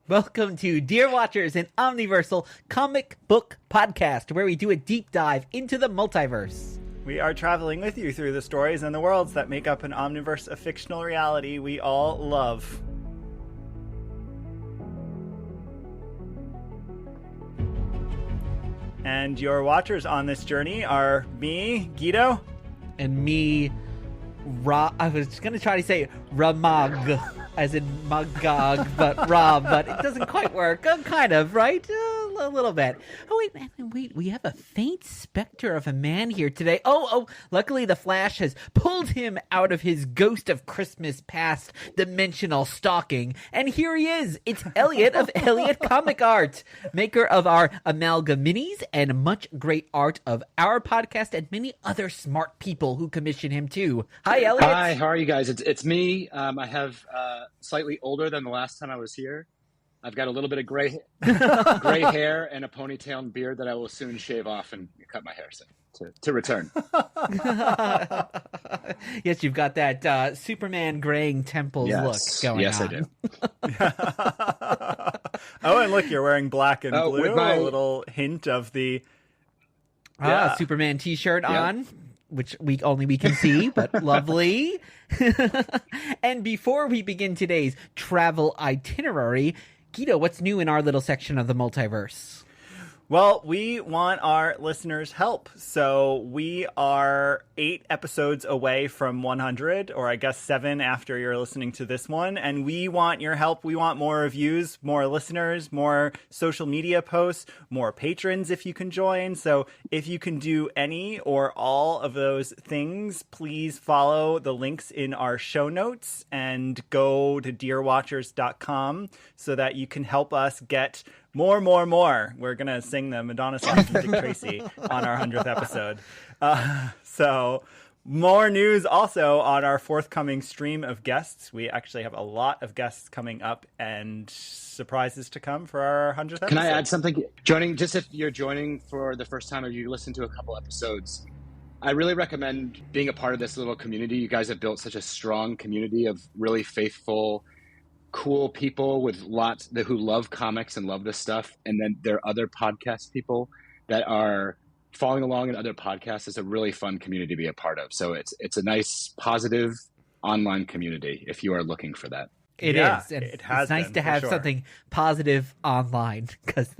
Welcome to Dear Watchers, an omniversal comic book podcast where we do a deep dive into the multiverse. We are traveling with you through the stories and the worlds that make up an omniverse of fictional reality we all love. And your watchers on this journey are me, Guido. And me, I was going to try to say Ramag, as in Magog, but Rob, but it doesn't quite work. Kind of, right? A little bit. Oh, wait, we have a faint specter of a man here today. Oh, luckily the Flash has pulled him out of his ghost of Christmas past dimensional stalking, and here he is. It's Elliot of ElliotComicArt, maker of our Amalgam Minis and much great art of our podcast and many other smart people who commission him too. Hi, Elliot. Hi, how are you guys? It's me. I have slightly older than the last time I was here. I've got a little bit of gray hair and a ponytail and beard that I will soon shave off and cut my hair to return. Yes, you've got that Superman graying temples look going on. Yes, I do. Oh, and look, you're wearing black and blue. With my... A little hint of the Superman t-shirt on. Which we can see, but lovely. And before we begin today's travel itinerary, Guido, what's new in our little section of the multiverse? Well, we want our listeners' help. So we are 8 episodes away from 100, or I guess 7 after you're listening to this one. And we want your help. We want more reviews, more listeners, more social media posts, more patrons if you can join. So if you can do any or all of those things, please follow the links in our show notes and go to dearwatchers.com so that you can help us get more. We're going to sing the Madonna song from Dick Tracy on our 100th episode. So more news also on our forthcoming stream of guests. We actually have a lot of guests coming up and surprises to come for our 100th episode. Can I add something? Just if you're joining for the first time or you listen to a couple episodes, I really recommend being a part of this little community. You guys have built such a strong community of really faithful, cool people with who love comics and love this stuff, and then there are other podcast people that are following along in other podcasts. It's a really fun community to be a part of. So it's a nice, positive online community if you are looking for that. It is. And it's nice to have something positive online, because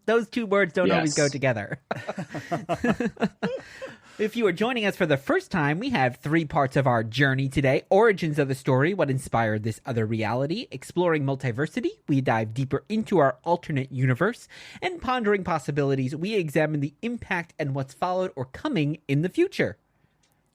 those two words don't always go together. If you are joining us for the first time, we have 3 parts of our journey today. Origins of the story, what inspired this other reality. Exploring multiversity, we dive deeper into our alternate universe. And pondering possibilities, we examine the impact and what's followed or coming in the future.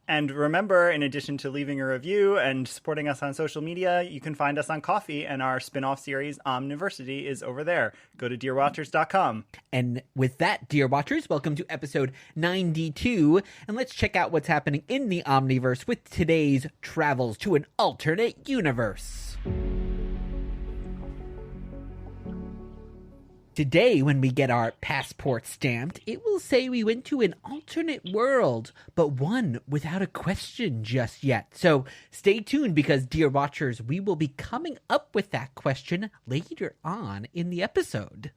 And remember, in addition to leaving a review and supporting us on social media, you can find us on Ko-fi, and our spin-off series, Omniversity, is over there. Go to dearwatchers.com. And with that, Dear Watchers, welcome to episode 92, and let's check out what's happening in the Omniverse with today's travels to an alternate universe. Today, when we get our passport stamped, it will say we went to an alternate world, but one without a question just yet. So stay tuned, because, Dear Watchers, we will be coming up with that question later on in the episode.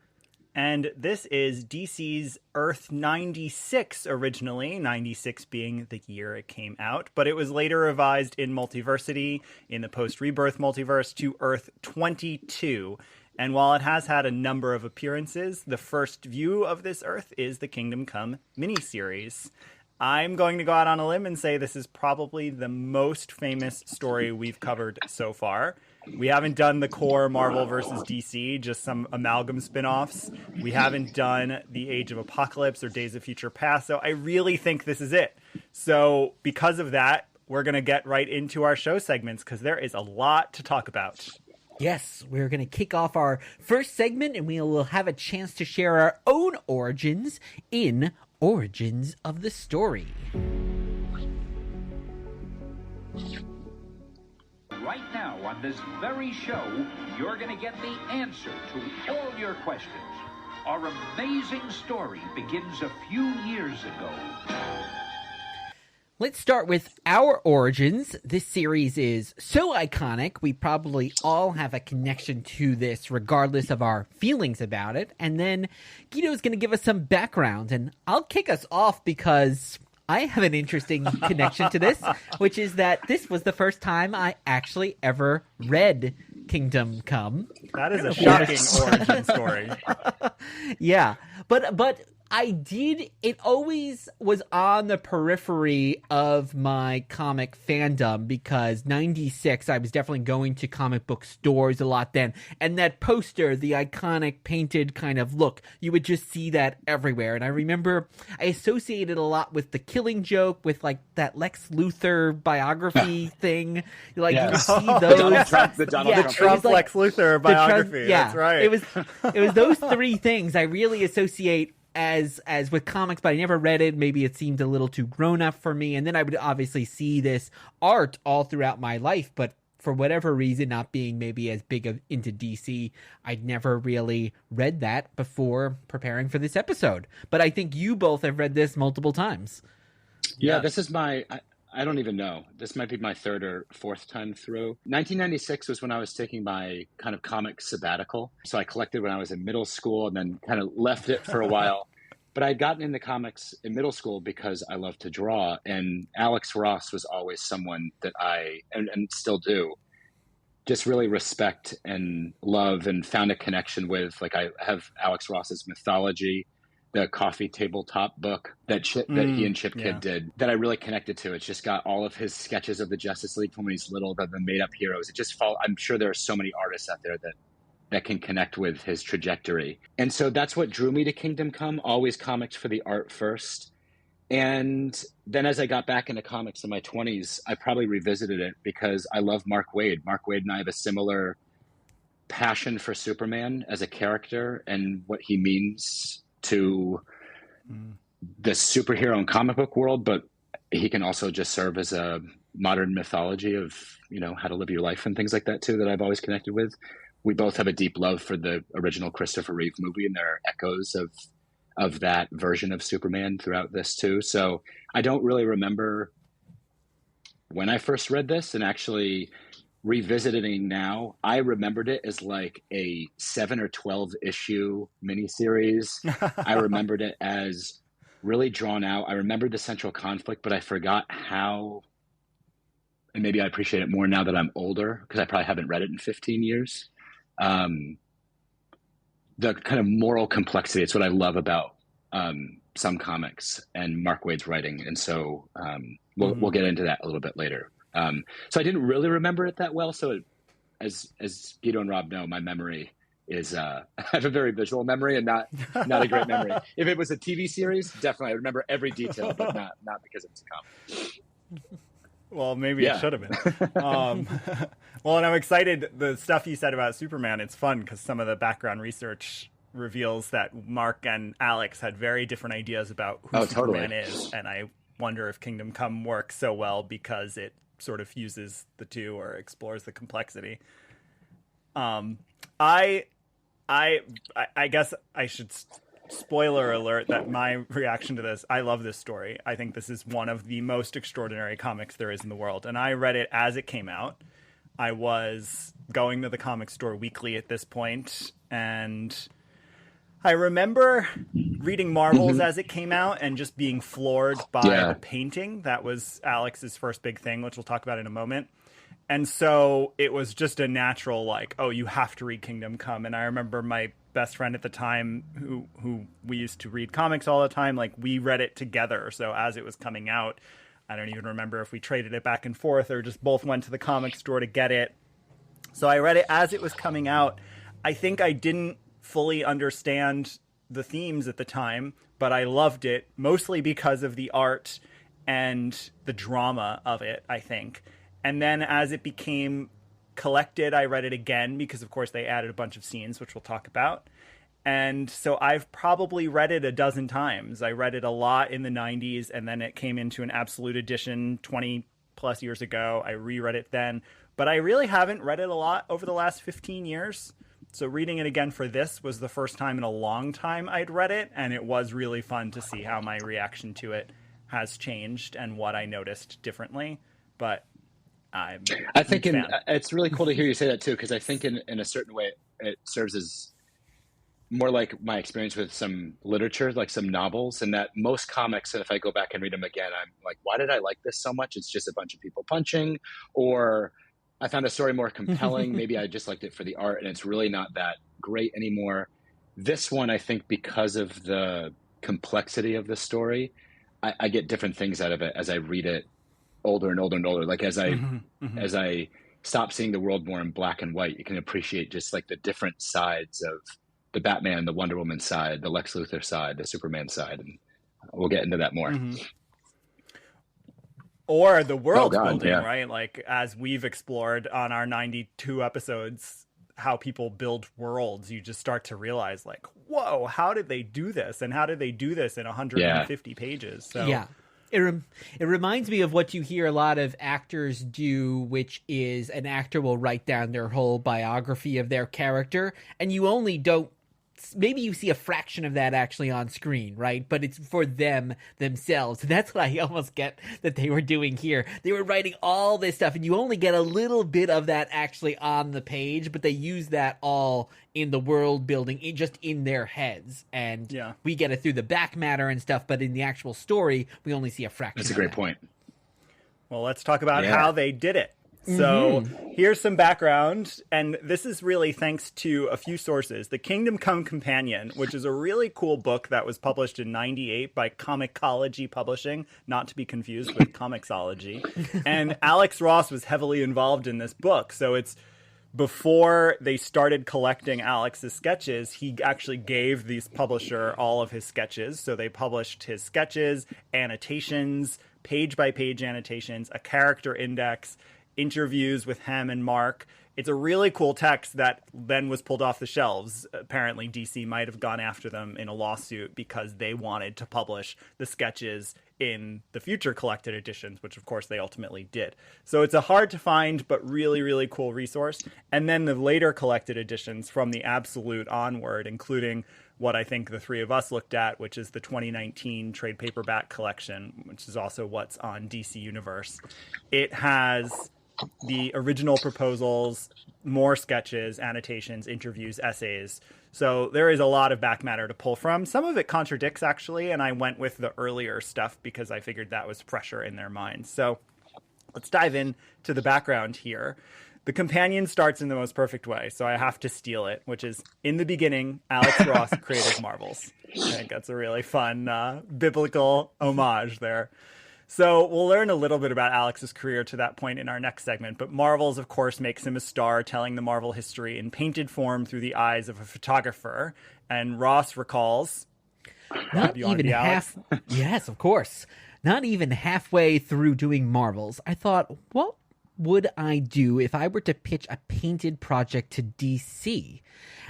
And this is DC's Earth 96 originally, 96 being the year it came out, but it was later revised in Multiversity, in the post-Rebirth multiverse, to Earth 22. And while it has had a number of appearances, the first view of this Earth is the Kingdom Come miniseries. I'm going to go out on a limb and say this is probably the most famous story we've covered so far. We haven't done the core Marvel versus DC, just some amalgam spin-offs. We haven't done the Age of Apocalypse or Days of Future Past, so I really think this is it. So because of that, we're going to get right into our show segments, because there is a lot to talk about. Yes, we're going to kick off our first segment, and we will have a chance to share our own origins in Origins of the Story. Right now, on this very show, you're going to get the answer to all your questions. Our amazing story begins a few years ago. Let's start with our origins. This series is so iconic, we probably all have a connection to this regardless of our feelings about it. And then Guido's going to give us some background, and I'll kick us off because I have an interesting connection to this, which is that this was the first time I actually ever read Kingdom Come. That is a shocking origin story. Yeah, but I did. It always was on the periphery of my comic fandom because 96, I was definitely going to comic book stores a lot then. And that poster, the iconic painted kind of look, you would just see that everywhere. And I remember I associated a lot with the Killing Joke, with like that Lex Luthor biography thing. Like you would see those. The Donald Trump like, Lex Luthor biography. Yeah, that's right. It was those three things I really associate as with comics, but I never read it. Maybe it seemed a little too grown up for me. And then I would obviously see this art all throughout my life, but for whatever reason, not being maybe as big into DC, I'd never really read that before preparing for this episode. But I think you both have read this multiple times. Yeah, this is I don't even know. This might be my third or fourth time through. 1996 was when I was taking my kind of comic sabbatical. So I collected when I was in middle school and then kind of left it for a while. But I'd gotten into comics in middle school because I loved to draw. And Alex Ross was always someone that I, and still do, just really respect and love and found a connection with. Like I have Alex Ross's Mythology, the coffee tabletop book that he and Chip Kidd did that I really connected to. It's just got all of his sketches of the Justice League from when he's little, the made up heroes. It just I'm sure there are so many artists out there that can connect with his trajectory. And so that's what drew me to Kingdom Come, always comics for the art first. And then as I got back into comics in my 20s, I probably revisited it because I love Mark Waid. Mark Waid and I have a similar passion for Superman as a character and what he means to the superhero and comic book world, but he can also just serve as a modern mythology of, how to live your life and things like that too, that I've always connected with. We both have a deep love for the original Christopher Reeve movie, and there are echoes of that version of Superman throughout this too. So I don't really remember when I first read this, and actually revisiting now, I remembered it as like a 7 or 12 issue miniseries. I remembered it as really drawn out. I remembered the central conflict, but I forgot how, and maybe I appreciate it more now that I'm older because I probably haven't read it in 15 years. The kind of moral complexity, it's what I love about some comics and Mark Waid's writing. And so we'll get into that a little bit later. So I didn't really remember it that well. So as Guido and Rob know, my memory is, I have a very visual memory and not a great memory. If it was a TV series, definitely I remember every detail, but not because it's a comic. Well, maybe it should have been. Well, and I'm excited. The stuff you said about Superman, it's fun because some of the background research reveals that Mark and Alex had very different ideas about who Superman is. And I wonder if Kingdom Come works so well because it sort of fuses the two or explores the complexity. I guess I should spoiler alert that my reaction to this, I love this story. I think this is one of the most extraordinary comics there is in the world. And I read it as it came out. I was going to the comic store weekly at this point, and I remember reading Marvels as it came out and just being floored by the painting. That was Alex's first big thing, which we'll talk about in a moment. And so it was just a natural, like, oh, you have to read Kingdom Come. And I remember my best friend at the time who we used to read comics all the time, like we read it together. So as it was coming out, I don't even remember if we traded it back and forth or just both went to the comic store to get it. So I read it as it was coming out. I think I didn't fully understand the themes at the time, but I loved it mostly because of the art and the drama of it, I think. And then as it became collected, I read it again because, of course, they added a bunch of scenes, which we'll talk about. And so I've probably read it a dozen times. I read it a lot in the 90s, and then it came into an absolute edition 20 plus years ago. I reread it then, but I really haven't read it a lot over the last 15 years. So reading it again for this was the first time in a long time I'd read it, and it was really fun to see how my reaction to it has changed and what I noticed differently. But I think it's really cool to hear you say that too, because I think in a certain way it serves as more like my experience with some literature, like some novels, and that most comics, and if I go back and read them again, I'm like, why did I like this so much? It's just a bunch of people punching, or I found a story more compelling. Maybe I just liked it for the art, and it's really not that great anymore. This one, I think, because of the complexity of the story, I get different things out of it as I read it older and older and older. Like as I stop seeing the world more in black and white, you can appreciate just like the different sides of the Batman, the Wonder Woman side, the Lex Luthor side, the Superman side, and we'll get into that more. Or the world building, right? Like as we've explored on our 92 episodes, how people build worlds, you just start to realize like, whoa, how did they do this? And how did they do this in 150 pages? So yeah. It reminds me of what you hear a lot of actors do, which is an actor will write down their whole biography of their character, and you only don't, maybe you see a fraction of that actually on screen, right? But it's for them themselves. That's what I almost get that they were doing here. They were writing all this stuff, and you only get a little bit of that actually on the page, but they use that all in the world building, just in their heads. And we get it through the back matter and stuff, but in the actual story, we only see a fraction. That's a great point. Well, let's talk about how they did it. So here's some background, and this is really thanks to a few sources. The Kingdom Come Companion, which is a really cool book that was published in '98 by Comicology Publishing, not to be confused with Comixology. And Alex Ross was heavily involved in this book. So it's before they started collecting Alex's sketches, he actually gave this publisher all of his sketches. So they published his sketches, annotations, page-by-page annotations, a character index, interviews with him and Mark. It's a really cool text that then was pulled off the shelves. Apparently, DC might have gone after them in a lawsuit because they wanted to publish the sketches in the future collected editions, which of course they ultimately did. So it's a hard to find, but really, really cool resource. And then the later collected editions from the Absolute onward, including what I think the three of us looked at, which is the 2019 trade paperback collection, which is also what's on DC Universe. It has the original proposals, more sketches, annotations, interviews, essays. So there is a lot of back matter to pull from. Some of it contradicts, actually, and I went with the earlier stuff because I figured that was fresher in their minds. So let's dive in to the background here. The companion starts in the most perfect way, so I have to steal it, which is, in the beginning, Alex Ross created Marvels. I think that's a really fun biblical homage there. So we'll learn a little bit about Alex's career to that point in our next segment, but Marvels, of course, makes him a star, telling the Marvel history in painted form through the eyes of a photographer. And Ross recalls... Not even half... Yes, of course. Not even halfway through doing Marvels, I thought, what would I do if I were to pitch a painted project to DC?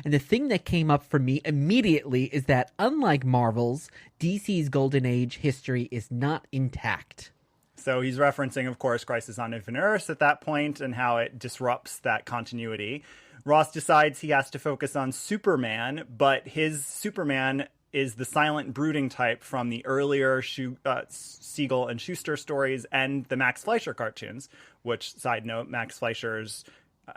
And the thing that came up for me immediately is that, unlike Marvel's, DC's Golden Age history is not intact. So he's referencing, of course, Crisis on Infinite Earths at that point and how it disrupts that continuity. Ross decides he has to focus on Superman, but his Superman is the silent brooding type from the earlier Siegel and Schuster stories and the Max Fleischer cartoons, which, side note, Max Fleischer's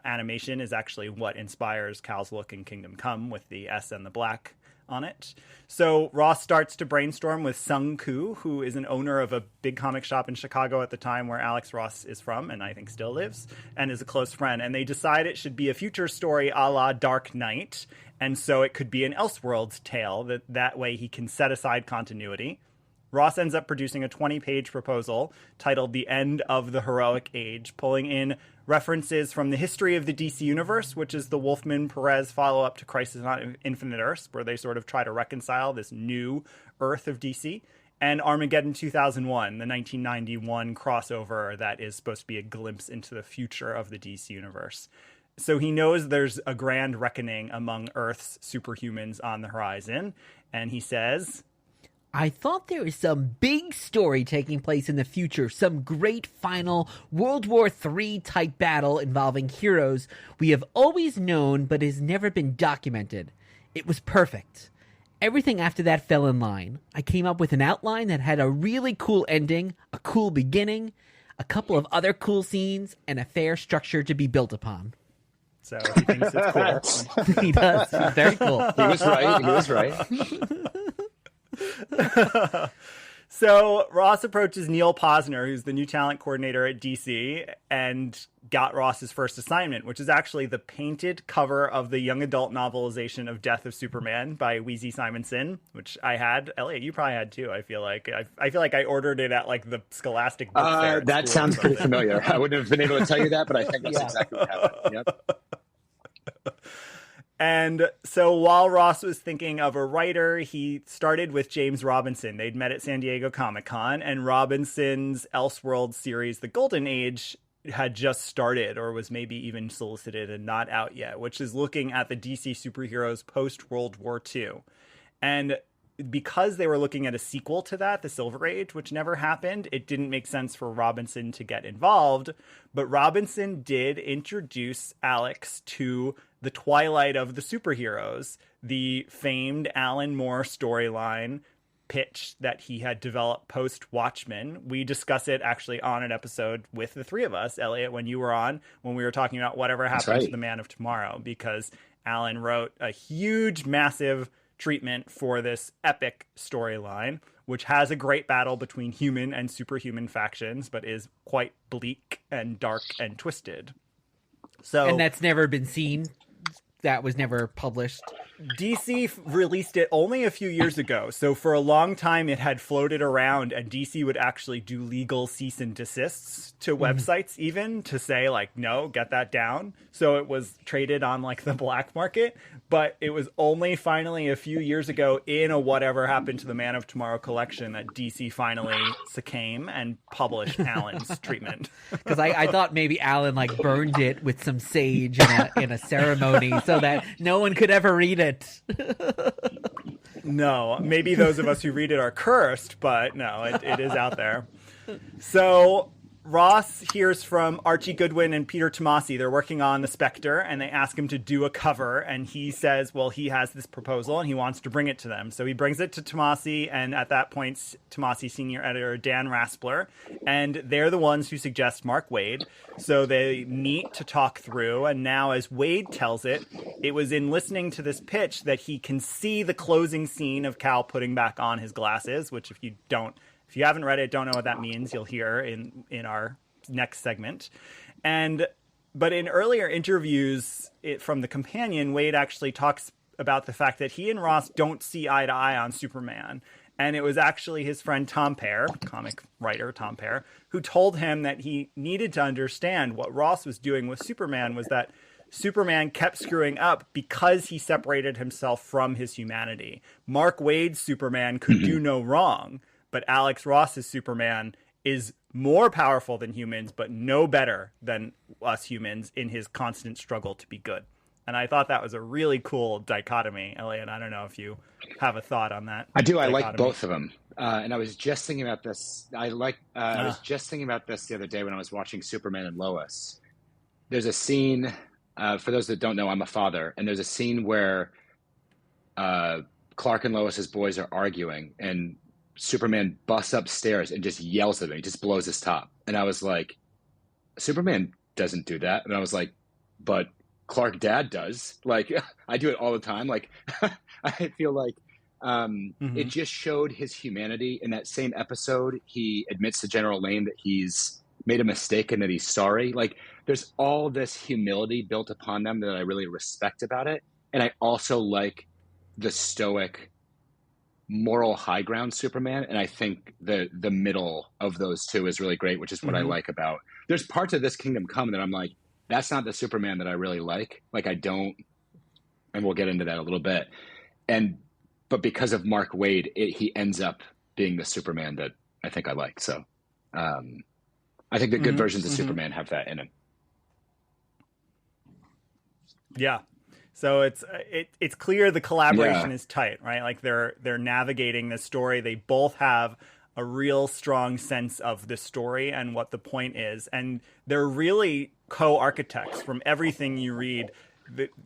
animation is actually what inspires Cal's look in Kingdom Come with the S and the black on it. So Ross starts to brainstorm with Sung Koo, who is an owner of a big comic shop in Chicago at the time where Alex Ross is from, and I think still lives, and is a close friend. And they decide it should be a future story a la Dark Knight, and so it could be an Elseworlds tale. That way he can set aside continuity. Ross ends up producing a 20-page proposal titled The End of the Heroic Age, pulling in references from the history of the DC Universe, which is the Wolfman-Perez follow-up to Crisis on Infinite Earths, where they sort of try to reconcile this new Earth of DC, and Armageddon 2001, the 1991 crossover that is supposed to be a glimpse into the future of the DC Universe. So he knows there's a grand reckoning among Earth's superhumans on the horizon, and he says... I thought there was some big story taking place in the future, some great final World War III type battle involving heroes we have always known but has never been documented. It was perfect. Everything after that fell in line. I came up with an outline that had a really cool ending, a cool beginning, a couple of other cool scenes, and a fair structure to be built upon. So he thinks it's cool. He does. He's very cool. He was right. He was right. So Ross approaches Neil Posner, who's the new talent coordinator at DC, and got Ross's first assignment, which is actually the painted cover of the young adult novelization of Death of Superman by Weezy Simonson, which I had. Elliot, you probably had too, I feel like. I feel like I ordered it at like the Scholastic book fair at that school sounds pretty familiar. I wouldn't have been able to tell you that, but I think that's exactly what happened. Yep. And so while Ross was thinking of a writer, he started with James Robinson. They'd met at San Diego Comic-Con, and Robinson's Elseworlds series, The Golden Age, had just started, or was maybe even solicited and not out yet, which is looking at the DC superheroes post-World War II. And because they were looking at a sequel to that, The Silver Age, which never happened, it didn't make sense for Robinson to get involved. But Robinson did introduce Alex to the Twilight of the Superheroes, the famed Alan Moore storyline pitch that he had developed post-Watchmen. We discuss it actually on an episode with the three of us, Elliot, when you were on, when we were talking about whatever happened to the Man of Tomorrow, because Alan wrote a huge, massive treatment for this epic storyline, which has a great battle between human and superhuman factions, but is quite bleak and dark and twisted. So, and that's never been seen. That was never published. DC released it only a few years ago. So for a long time, it had floated around, and DC would actually do legal cease and desists to websites even to say, like, no, get that down. So it was traded on like the black market. But it was only finally a few years ago in a Whatever Happened to the Man of Tomorrow collection that DC finally succumbed and published Alan's treatment. Because I thought maybe Alan like burned it with some sage in a ceremony so that no one could ever read it. No, maybe those of us who read it are cursed, but no, it is out there. So Ross hears from Archie Goodwin and Peter Tomasi. They're working on the Spectre, and they ask him to do a cover, and he says, well, he has this proposal, and he wants to bring it to them. So he brings it to Tomasi, and at that point, Tomasi senior editor Dan Raspler, and they're the ones who suggest Mark Waid. So they meet to talk through, and now as Waid tells it, it was in listening to this pitch that he can see the closing scene of Cal putting back on his glasses, which if you haven't read it, don't know what that means, you'll hear in our next segment. But in earlier interviews from The Companion, Waid actually talks about the fact that he and Ross don't see eye to eye on Superman. And it was actually his friend Tom Pear, comic writer Tom Pear, who told him that he needed to understand what Ross was doing with Superman was that Superman kept screwing up because he separated himself from his humanity. Mark Waid's Superman could do no wrong, but Alex Ross's Superman is more powerful than humans, but no better than us humans in his constant struggle to be good. And I thought that was a really cool dichotomy, Elliot. I don't know if you have a thought on that. I do. Dichotomy. I like both of them. And I was just thinking about this. I was just thinking about this the other day when I was watching Superman and Lois. There's a scene, for those that don't know, I'm a father. And there's a scene where Clark and Lois's boys are arguing, and Superman busts upstairs and just yells at him. He just blows his top. And I was like, Superman doesn't do that. And I was like, but Clark Dad does. Like, I do it all the time. Like, I feel like it just showed his humanity. In that same episode, he admits to General Lane that he's made a mistake and that he's sorry. Like, there's all this humility built upon them that I really respect about it. And I also like the stoic, moral high ground Superman, and I think the middle of those two is really great, which is what I like about. There's parts of this Kingdom Come that I'm like, that's not the Superman that I really like. Like, I don't, and we'll get into that a little bit. But because of Mark Waid, he ends up being the Superman that I think I like. So I think the good versions of Superman have that in him. Yeah. So it's clear the collaboration is tight, right? Like they're navigating this story. They both have a real strong sense of the story and what the point is, and they're really co-architects from everything you read.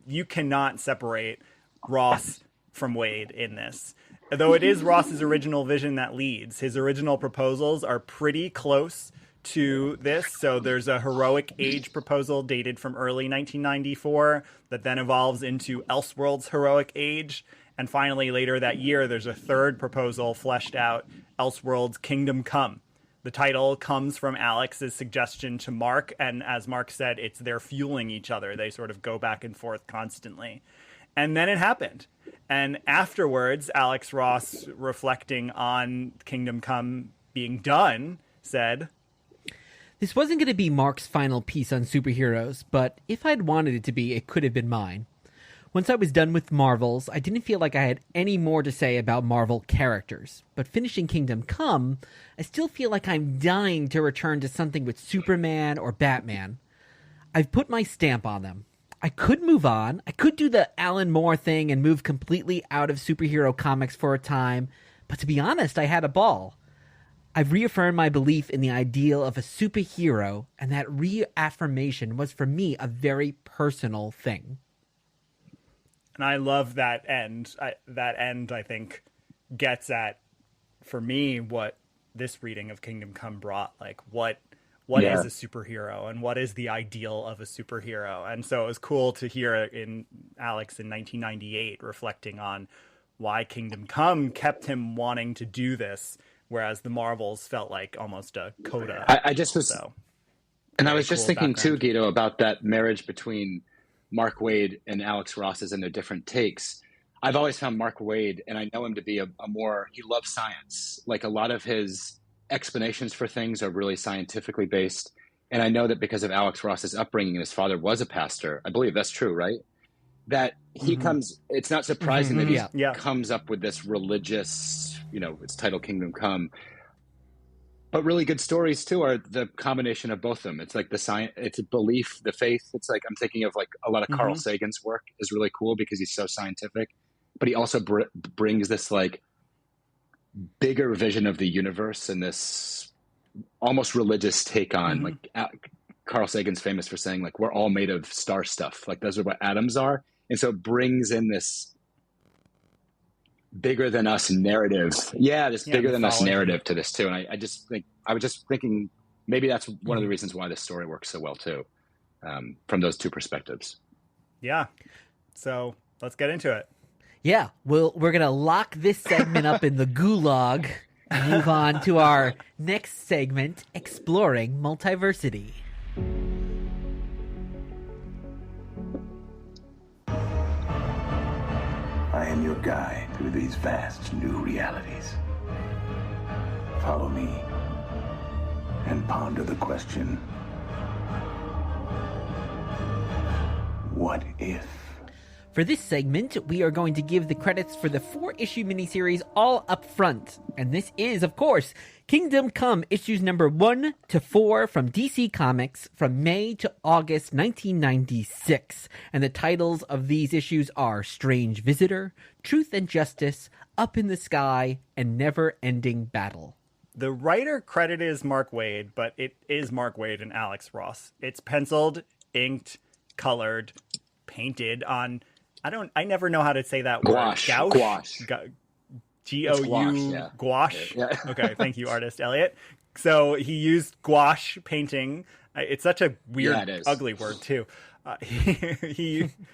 You cannot separate Ross from Waid in this. Though it is Ross's original vision that leads, his original proposals are pretty close to this. So there's a heroic age proposal dated from early 1994 that then evolves into Elseworlds heroic age. And finally, later that year, there's a third proposal fleshed out, Elseworlds Kingdom Come. The title comes from Alex's suggestion to Mark. And as Mark said, they're fueling each other. They sort of go back and forth constantly. And then it happened. And afterwards, Alex Ross, reflecting on Kingdom Come being done, said, "This wasn't going to be Mark's final piece on superheroes, but if I'd wanted it to be, it could have been mine. Once I was done with Marvels, I didn't feel like I had any more to say about Marvel characters. But finishing Kingdom Come, I still feel like I'm dying to return to something with Superman or Batman. I've put my stamp on them. I could move on. I could do the Alan Moore thing and move completely out of superhero comics for a time. But to be honest, I had a ball. I've reaffirmed my belief in the ideal of a superhero, and that reaffirmation was for me a very personal thing." And I love that end. That end, I think, gets at, for me, what this reading of Kingdom Come brought. Like, what is a superhero, and what is the ideal of a superhero? And so it was cool to hear in Alex in 1998 reflecting on why Kingdom Come kept him wanting to do this, whereas the Marvels felt like almost a coda. I just was, and I was just thinking too, Guido, about that marriage between Mark Waid and Alex Ross's and their different takes. I've always found Mark Waid, and I know him to be a more, he loves science. Like, a lot of his explanations for things are really scientifically based. And I know that because of Alex Ross's upbringing, and his father was a pastor, I believe that's true, right? That he comes, it's not surprising that he comes up with this religious, it's titled Kingdom Come. But really good stories too are the combination of both of them. It's like the science, it's a belief, the faith. It's like, I'm thinking of like a lot of Carl Sagan's work is really cool because he's so scientific, but he also brings this like bigger vision of the universe and this almost religious take on like Carl Sagan's famous for saying like, we're all made of star stuff. Like, those are what atoms are. And so it brings in this bigger than us narrative. Yeah, this bigger than us narrative to this too. And I just think, I was just thinking maybe that's one of the reasons why this story works so well too, from those two perspectives. Yeah. So let's get into it. Yeah, we're going to lock this segment up in the gulag and move on to our next segment, Exploring Multiversity. I am your guide through these vast new realities. Follow me and ponder the question, what if? For this segment, we are going to give the credits for the 4-issue miniseries all up front. And this is, of course, Kingdom Come issues number 1 to 4 from DC Comics from May to August 1996. And the titles of these issues are Strange Visitor, Truth and Justice, Up in the Sky, and Never Ending Battle. The writer credit is Mark Waid, but it is Mark Waid and Alex Ross. It's penciled, inked, colored, painted on... I never know how to say that gouache. word. Gouache. G-O-U. Gouache. Yeah. Okay, thank you, artist Elliot. So he used gouache painting. It's such a weird, ugly word, too.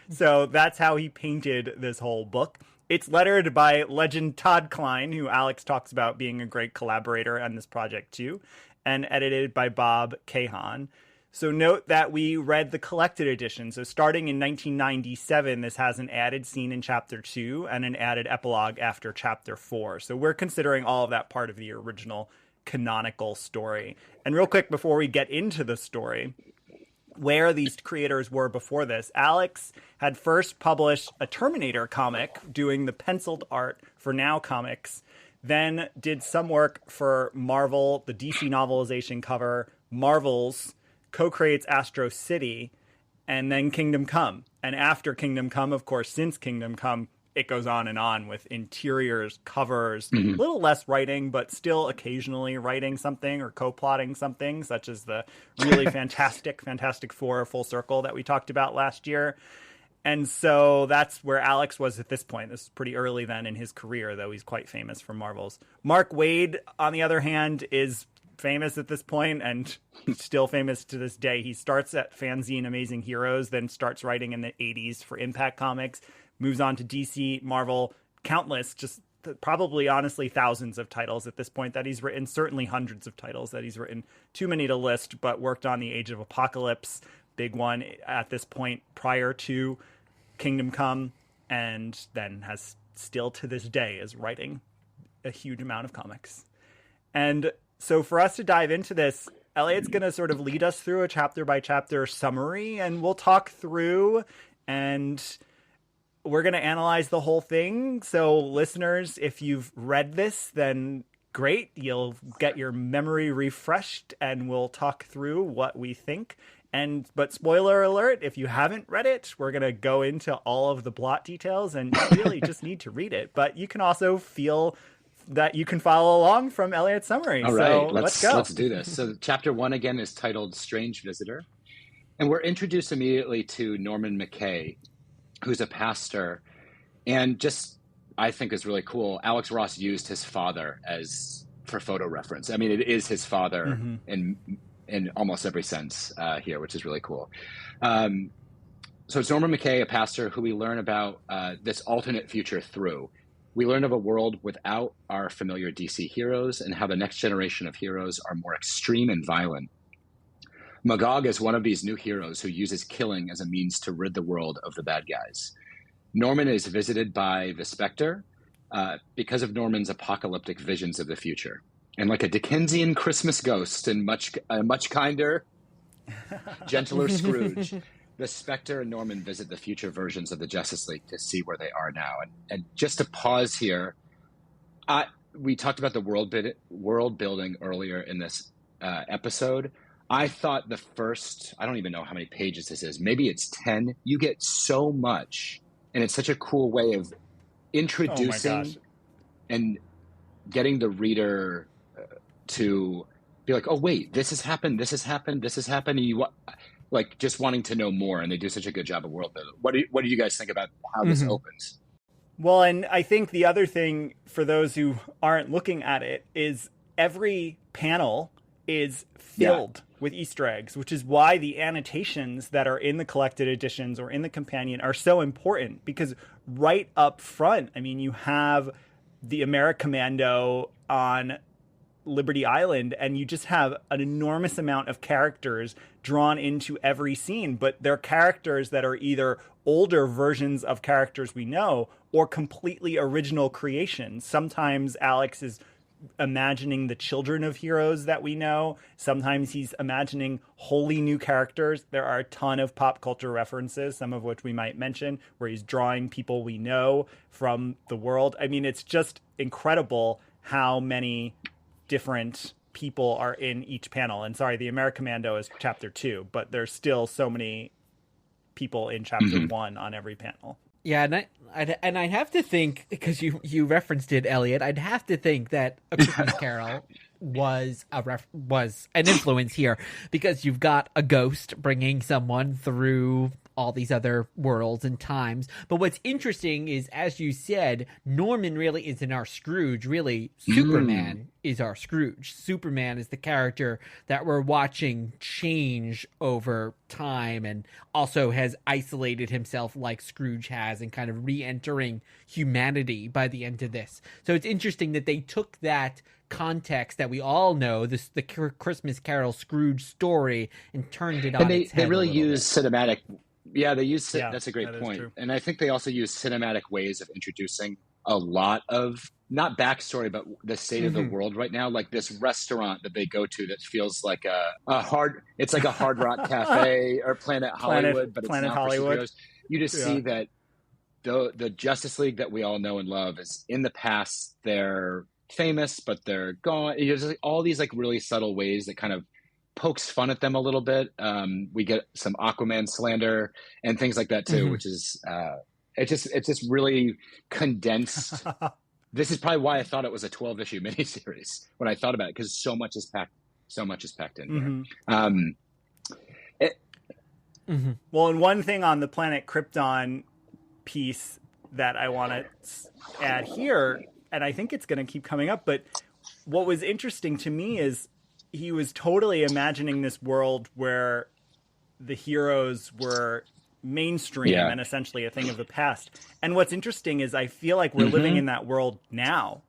So that's how he painted this whole book. It's lettered by legend Todd Klein, who Alex talks about being a great collaborator on this project, too, and edited by Bob Kahan. So note that we read the collected edition. So starting in 1997, this has an added scene in Chapter 2 and an added epilogue after Chapter 4. So we're considering all of that part of the original canonical story. And real quick, before we get into the story, where these creators were before this, Alex had first published a Terminator comic doing the penciled art for Now Comics, then did some work for Marvel, the DC novelization cover, Marvel's, co-creates Astro City, and then Kingdom Come. And after Kingdom Come, of course, since Kingdom Come, it goes on with interiors, covers, a little less writing, but still occasionally writing something or co-plotting something, such as the really Fantastic Four Full Circle that we talked about last year. And so that's where Alex was at this point. This is pretty early then in his career, though he's quite famous from Marvel's. Mark Waid, on the other hand, is famous at this point and still famous to this day. He starts at fanzine Amazing Heroes, then starts writing in the 80s for Impact Comics, moves on to DC, Marvel, countless, just probably honestly thousands of titles at this point that he's written, certainly hundreds of titles that he's written, too many to list, but worked on the Age of Apocalypse, big one at this point prior to Kingdom Come, and then has still to this day is writing a huge amount of comics. And so for us to dive into this, Elliot's going to sort of lead us through a chapter by chapter summary, and we'll talk through, and we're going to analyze the whole thing. So listeners, if you've read this, then great. You'll get your memory refreshed, and we'll talk through what we think. But spoiler alert, if you haven't read it, we're going to go into all of the plot details, and you really just need to read it. But you can also feel that you can follow along from Elliot's summary. All right, so let's go. Let's do this. So chapter 1 again is titled Strange Visitor. And we're introduced immediately to Norman McKay, who's a pastor. And just, I think is really cool, Alex Ross used his father for photo reference. I mean, it is his father in almost every sense here, which is really cool. So it's Norman McKay, a pastor who we learn about this alternate future through. We learn of a world without our familiar DC heroes and how the next generation of heroes are more extreme and violent. Magog is one of these new heroes who uses killing as a means to rid the world of the bad guys. Norman is visited by the Spectre because of Norman's apocalyptic visions of the future. And like a Dickensian Christmas ghost and a much kinder, gentler Scrooge, the Spectre and Norman visit the future versions of the Justice League to see where they are now. And just to pause here, we talked about the world building earlier in this episode. I thought the first, I don't even know how many pages this is, maybe it's 10. You get so much, and it's such a cool way of introducing and getting the reader to be like, oh, wait, this has happened, this has happened, this has happened. And you like just wanting to know more, and they do such a good job of world building. What do you guys think about how this opens? Well, and I think the other thing for those who aren't looking at it is every panel is filled with Easter eggs, which is why the annotations that are in the collected editions or in the companion are so important, because right up front, I mean, you have the Americommando on Liberty Island, and you just have an enormous amount of characters drawn into every scene, but they're characters that are either older versions of characters we know or completely original creations. Sometimes Alex is imagining the children of heroes that we know. Sometimes he's imagining wholly new characters. There are a ton of pop culture references, some of which we might mention, where he's drawing people we know from the world. I mean, it's just incredible how many different people are in each panel. And sorry, the Americommando is chapter 2, but there's still so many people in chapter 1 on every panel. Yeah, and I'd have to think, because you referenced it, Elliot, I'd have to think that A Christmas Carol was an influence here, because you've got a ghost bringing someone through all these other worlds and times. But what's interesting is, as you said, Norman really isn't our Scrooge. Really, Superman is our Scrooge. Superman is the character that we're watching change over time, and also has isolated himself like Scrooge has, and kind of re-entering humanity by the end of this. So it's interesting that they took that context that we all know, the Christmas Carol Scrooge story, and turned it on its head. They really use bit. Cinematic. Yeah, they use. That's a great that point. And I think they also use cinematic ways of introducing a lot of, not backstory, but the state of the world right now. Like this restaurant that they go to that feels like it's like a Hard Rock Cafe or Planet Hollywood, but Planet it's not Hollywood. for superheroes. You just see that the Justice League that we all know and love is in the past. They're famous, but they're gone. There's like all these like really subtle ways that kind of pokes fun at them a little bit. We get some Aquaman slander and things like that too, which is it's just really condensed. This is probably why I thought it was a 12-issue miniseries when I thought about it, because so much is packed in here. Well, and one thing on the planet Krypton piece that I want to add here, and I think it's going to keep coming up, but what was interesting to me is he was totally imagining this world where the heroes were mainstream and essentially a thing of the past. And what's interesting is I feel like we're living in that world now.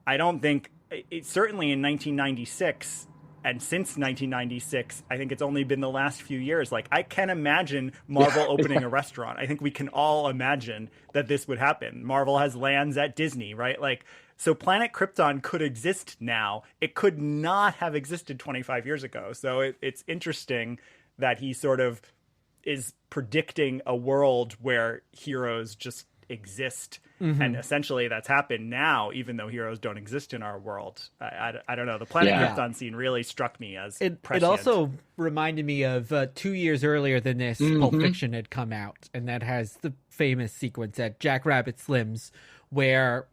I don't think it's certainly in 1996 and since 1996, I think it's only been the last few years. Like, I can imagine Marvel opening a restaurant. I think we can all imagine that this would happen. Marvel has lands at Disney, right? Like, so Planet Krypton could exist now. It could not have existed 25 years ago. So it's interesting that he sort of is predicting a world where heroes just exist. And essentially that's happened now, even though heroes don't exist in our world. I don't know. The Planet Krypton scene really struck me as prescient. It also reminded me of 2 years earlier than this, Pulp Fiction had come out, and that has the famous sequence at Jack Rabbit Slim's where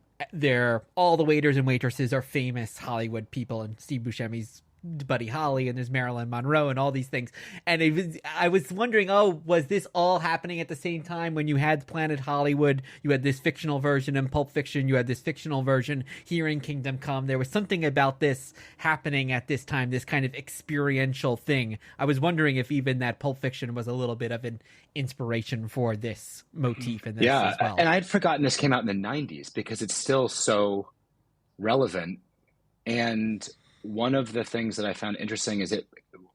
all the waiters and waitresses are famous Hollywood people, and Steve Buscemi's Buddy Holly, and there's Marilyn Monroe and all these things. And I was wondering, was this all happening at the same time when you had Planet Hollywood? You had this fictional version in Pulp Fiction. You had this fictional version here in Kingdom Come. There was something about this happening at this time, this kind of experiential thing. I was wondering if even that Pulp Fiction was a little bit of an inspiration for this motif in this as well. And I'd forgotten this came out in the 90s because it's still so relevant. And one of the things that I found interesting is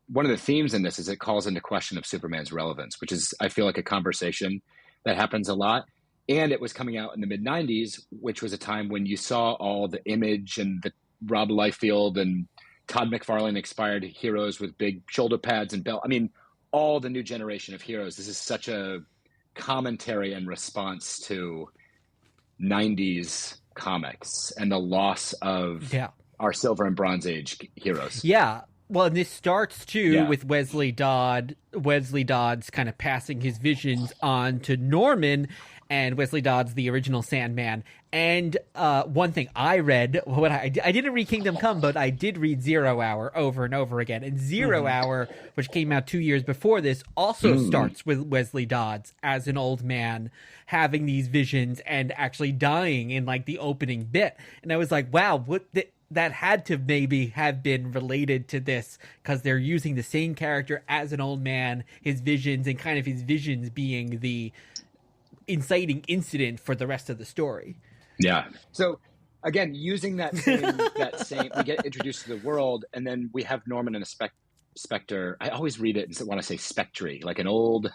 one of the themes in this is it calls into question of Superman's relevance, which is, I feel like, a conversation that happens a lot. And it was coming out in the mid-90s, which was a time when you saw all the Image and the Rob Liefeld and Todd McFarlane inspired heroes with big shoulder pads and belt. I mean, all the new generation of heroes. This is such a commentary and response to 90s comics and the loss of our Silver and Bronze Age heroes. Yeah. Well, and this starts, too, with Wesley Dodds kind of passing his visions on to Norman, and Wesley Dodds, the original Sandman. And one thing I read, I didn't read Kingdom Come, but I did read Zero Hour over and over again. And Zero Hour, which came out 2 years before this, also starts with Wesley Dodds as an old man having these visions and actually dying in, like, the opening bit. And I was like, wow, that had to maybe have been related to this, because they're using the same character as an old man, his visions, and kind of his visions being the inciting incident for the rest of the story. Yeah. So again, using that same, we get introduced to the world, and then we have Norman and a Spectre. I always read it and want to say Spectre, like an old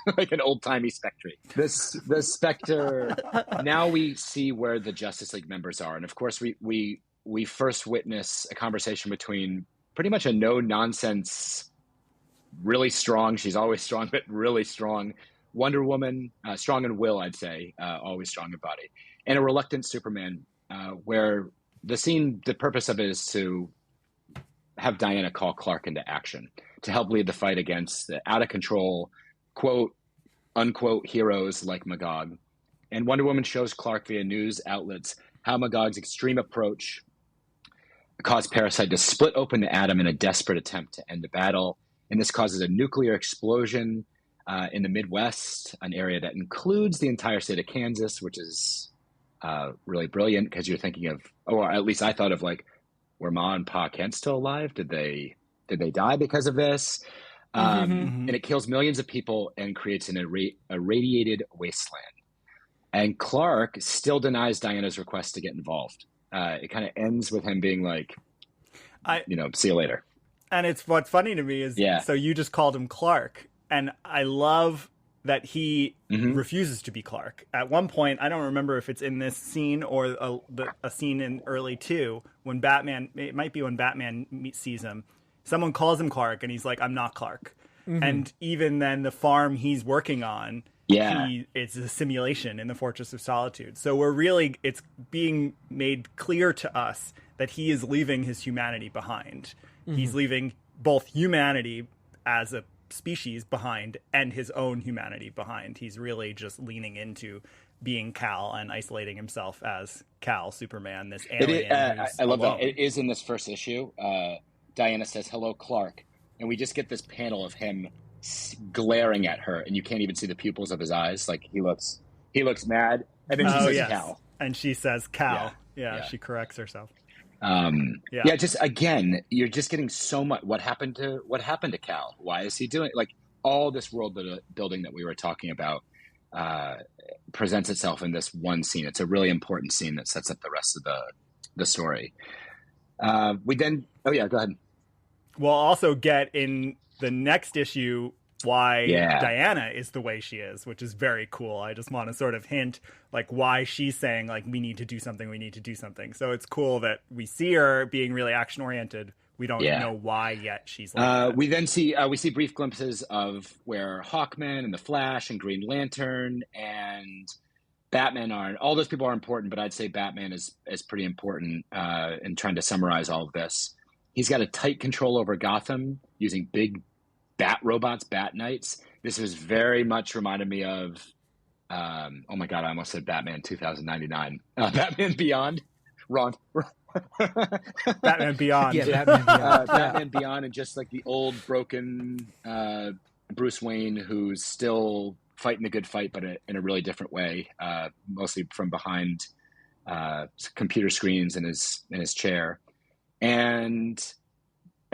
timey Spectre. The Spectre. Now we see where the Justice League members are, and of course we first witness a conversation between pretty much a no-nonsense, really strong, she's always strong, but really strong, Wonder Woman, strong in will, I'd say, always strong in body, and a reluctant Superman, where the purpose of it is to have Diana call Clark into action, to help lead the fight against the out-of-control, quote-unquote heroes like Magog. And Wonder Woman shows Clark via news outlets how Magog's extreme approach caused Parasite to split open the atom in a desperate attempt to end the battle. And this causes a nuclear explosion in the Midwest, an area that includes the entire state of Kansas, which is really brilliant because you're thinking of, or at least I thought of, like, were Ma and Pa Kent still alive? Did they die because of this? And it kills millions of people and creates an irradiated wasteland. And Clark still denies Diana's request to get involved. It kind of ends with him being like, see you later. And what's funny to me is, so you just called him Clark. And I love that he refuses to be Clark. At one point, I don't remember if it's in this scene or a scene in early 2, when it might be when Batman sees him, someone calls him Clark and he's like, I'm not Clark. And even then the farm he's working on, it's a simulation in the Fortress of Solitude. So it's being made clear to us that he is leaving his humanity behind. He's leaving both humanity as a species behind and his own humanity behind. He's really just leaning into being Kal and isolating himself as Kal, Superman, this alien. I love that. It is in this first issue. Diana says, hello, Clark. And we just get this panel of him glaring at her, and you can't even see the pupils of his eyes. Like he looks mad, and then she says yes. cow. And she says cow. Yeah, she corrects herself. Just again, you're just getting so much. What happened to Cal? Why is he doing like all this world building that we were talking about presents itself in this one scene. It's a really important scene that sets up the rest of the story. We then, go ahead. We'll also get in the next issue why Diana is the way she is, which is very cool. I just want to sort of hint like why she's saying like we need to do something. So it's cool that we see her being really action oriented. We don't know why yet she's like that. We then see brief glimpses of where Hawkman and the Flash and Green Lantern and Batman are. All those people are important, but I'd say Batman is pretty important in trying to summarize all of this. He's got a tight control over Gotham using big bat robots, Bat Knights. This was very much reminded me of, oh my God, I almost said Batman 2099. Batman Beyond. Ron. Batman Beyond. Yeah, Batman Beyond. Batman Beyond, and just like the old broken Bruce Wayne who's still fighting the good fight, but in a really different way, mostly from behind computer screens in his chair. And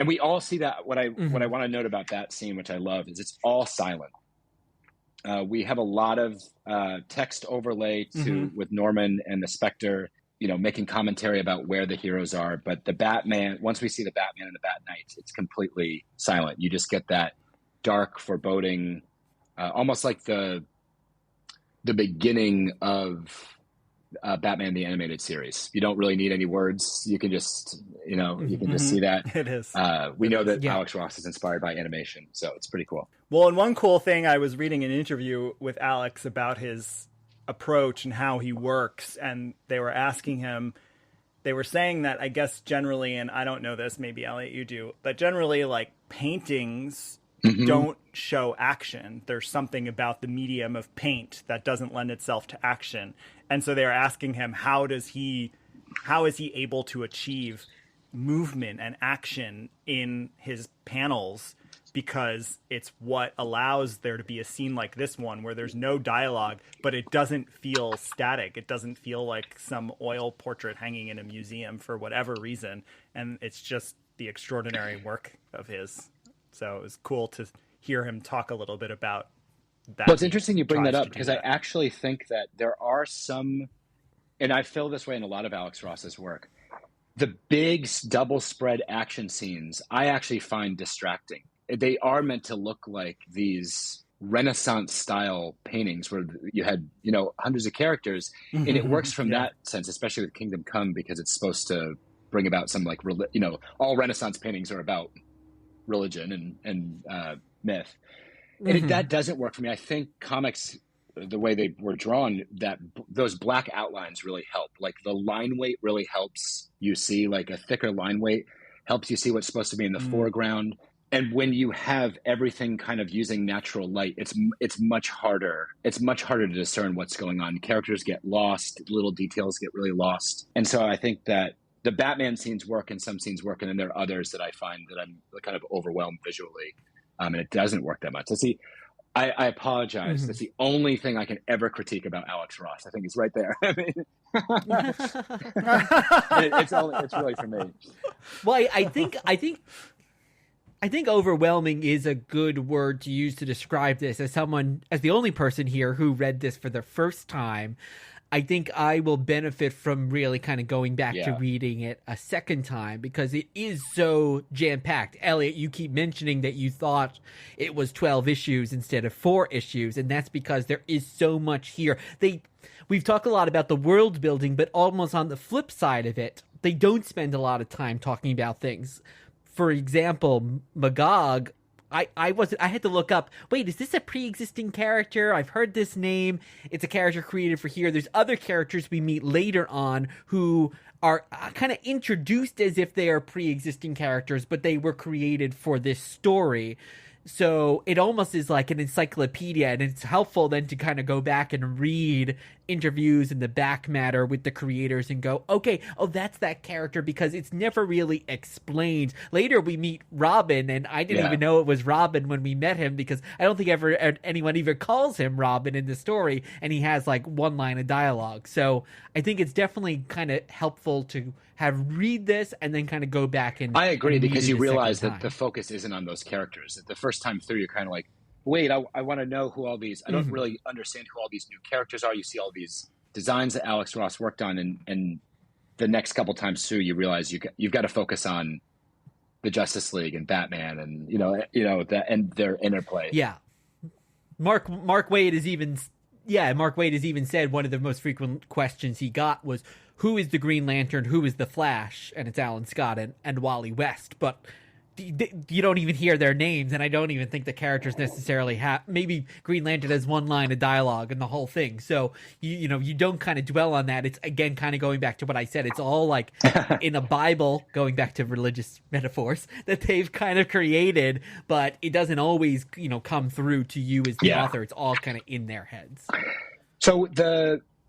we all see that. What I want to note about that scene, which I love, is it's all silent. We have a lot of text overlay with Norman and the Spectre, making commentary about where the heroes are. But the Batman, once we see the Batman and the Bat Knights, it's completely silent. You just get that dark foreboding, almost like the beginning of Batman the Animated Series. You don't really need any words. You can just, just see that. It is. We know that Alex Ross is inspired by animation, so it's pretty cool. Well, and one cool thing, I was reading an interview with Alex about his approach and how he works, and they were saying that I guess generally, and I don't know this, maybe Elliot you do, but generally like paintings don't show action. There's something about the medium of paint that doesn't lend itself to action. And so they're asking him, how is he able to achieve movement and action in his panels? Because it's what allows there to be a scene like this one where there's no dialogue, but it doesn't feel static. It doesn't feel like some oil portrait hanging in a museum for whatever reason. And it's just the extraordinary work of his. So it was cool to hear him talk a little bit about that. Well, it's interesting you bring that up, because I actually think that there are some, and I feel this way in a lot of Alex Ross's work, the big double spread action scenes I actually find distracting. They are meant to look like these Renaissance style paintings where you had, hundreds of characters, and it works from that sense, especially with Kingdom Come, because it's supposed to bring about some like, all Renaissance paintings are about religion and myth. And that doesn't work for me. I think comics, the way they were drawn, that those black outlines really help. Like the line weight really helps you see, like a thicker line weight helps you see what's supposed to be in the foreground. And when you have everything kind of using natural light, it's much harder. It's much harder to discern what's going on. Characters get lost, little details get really lost. And so I think that the Batman scenes work and some scenes work, and then there are others that I find that I'm kind of overwhelmed visually, and it doesn't work that much. I apologize. That's the only thing I can ever critique about Alex Ross. I think he's right there. I mean, it's really for me. Well, I think overwhelming is a good word to use to describe this. As the only person here who read this for the first time, I think I will benefit from really kind of going back to reading it a second time, because it is so jam-packed. Elliot, you keep mentioning that you thought it was 12 issues instead of 4 issues, and that's because there is so much here. We've talked a lot about the world building, but almost on the flip side of it, they don't spend a lot of time talking about things. For example, Magog, I had to look up, wait, is this a pre-existing character? I've heard this name. It's a character created for here. There's other characters we meet later on who are kind of introduced as if they are pre-existing characters, but they were created for this story. So it almost is like an encyclopedia, and it's helpful then to kind of go back and read interviews and the back matter with the creators and go, okay, oh, that's that character, because it's never really explained. Later we meet Robin, and I didn't even know it was Robin when we met him, because I don't think anyone even calls him Robin in the story, and he has like one line of dialogue. So I think it's definitely kind of helpful to have read this and then kind of go back and... I agree, and because you realize that that the focus isn't on those characters. That the first time through, you're kind of like, wait, I want to know who all these... I don't really understand who all these new characters are. You see all these designs that Alex Ross worked on, and the next couple times through, you realize you've got to focus on the Justice League and Batman, and that, and their interplay. Yeah, Mark Waid is even... Yeah, Mark Waid has even said one of the most frequent questions he got was, who is the Green Lantern, who is the Flash? And it's Alan Scott and Wally West. But you don't even hear their names, and I don't even think the characters necessarily have... Maybe Green Lantern has one line of dialogue and the whole thing. So, you don't kind of dwell on that. It's, again, kind of going back to what I said. It's all like in a Bible, going back to religious metaphors, that they've kind of created, but it doesn't always, come through to you as the author. It's all kind of in their heads. So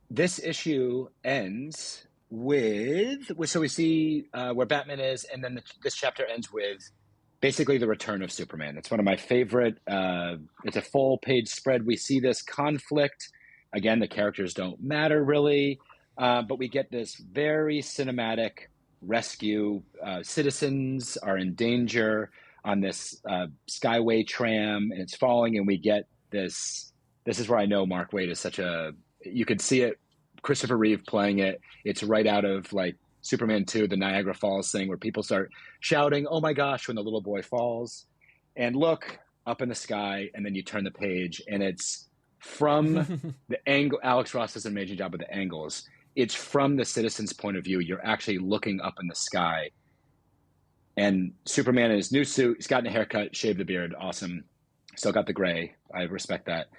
this issue ends with so we see where Batman is, and then this chapter ends with basically the return of Superman. It's one of my favorite. It's a full page spread. We see this conflict. Again, the characters don't matter really, but we get this very cinematic rescue. Citizens are in danger on this Skyway tram, and it's falling, and we get this. This is where I know Mark Waid is such a... You could see it. Christopher Reeve playing it. It's right out of like Superman 2, the Niagara Falls thing, where people start shouting, "Oh my gosh," when the little boy falls. And look up in the sky, and then you turn the page, and it's from the angle. Alex Ross does an amazing job with the angles. It's from the citizen's point of view. You're actually looking up in the sky. And Superman in his new suit, he's gotten a haircut, shaved the beard, awesome. Still got the gray. I respect that.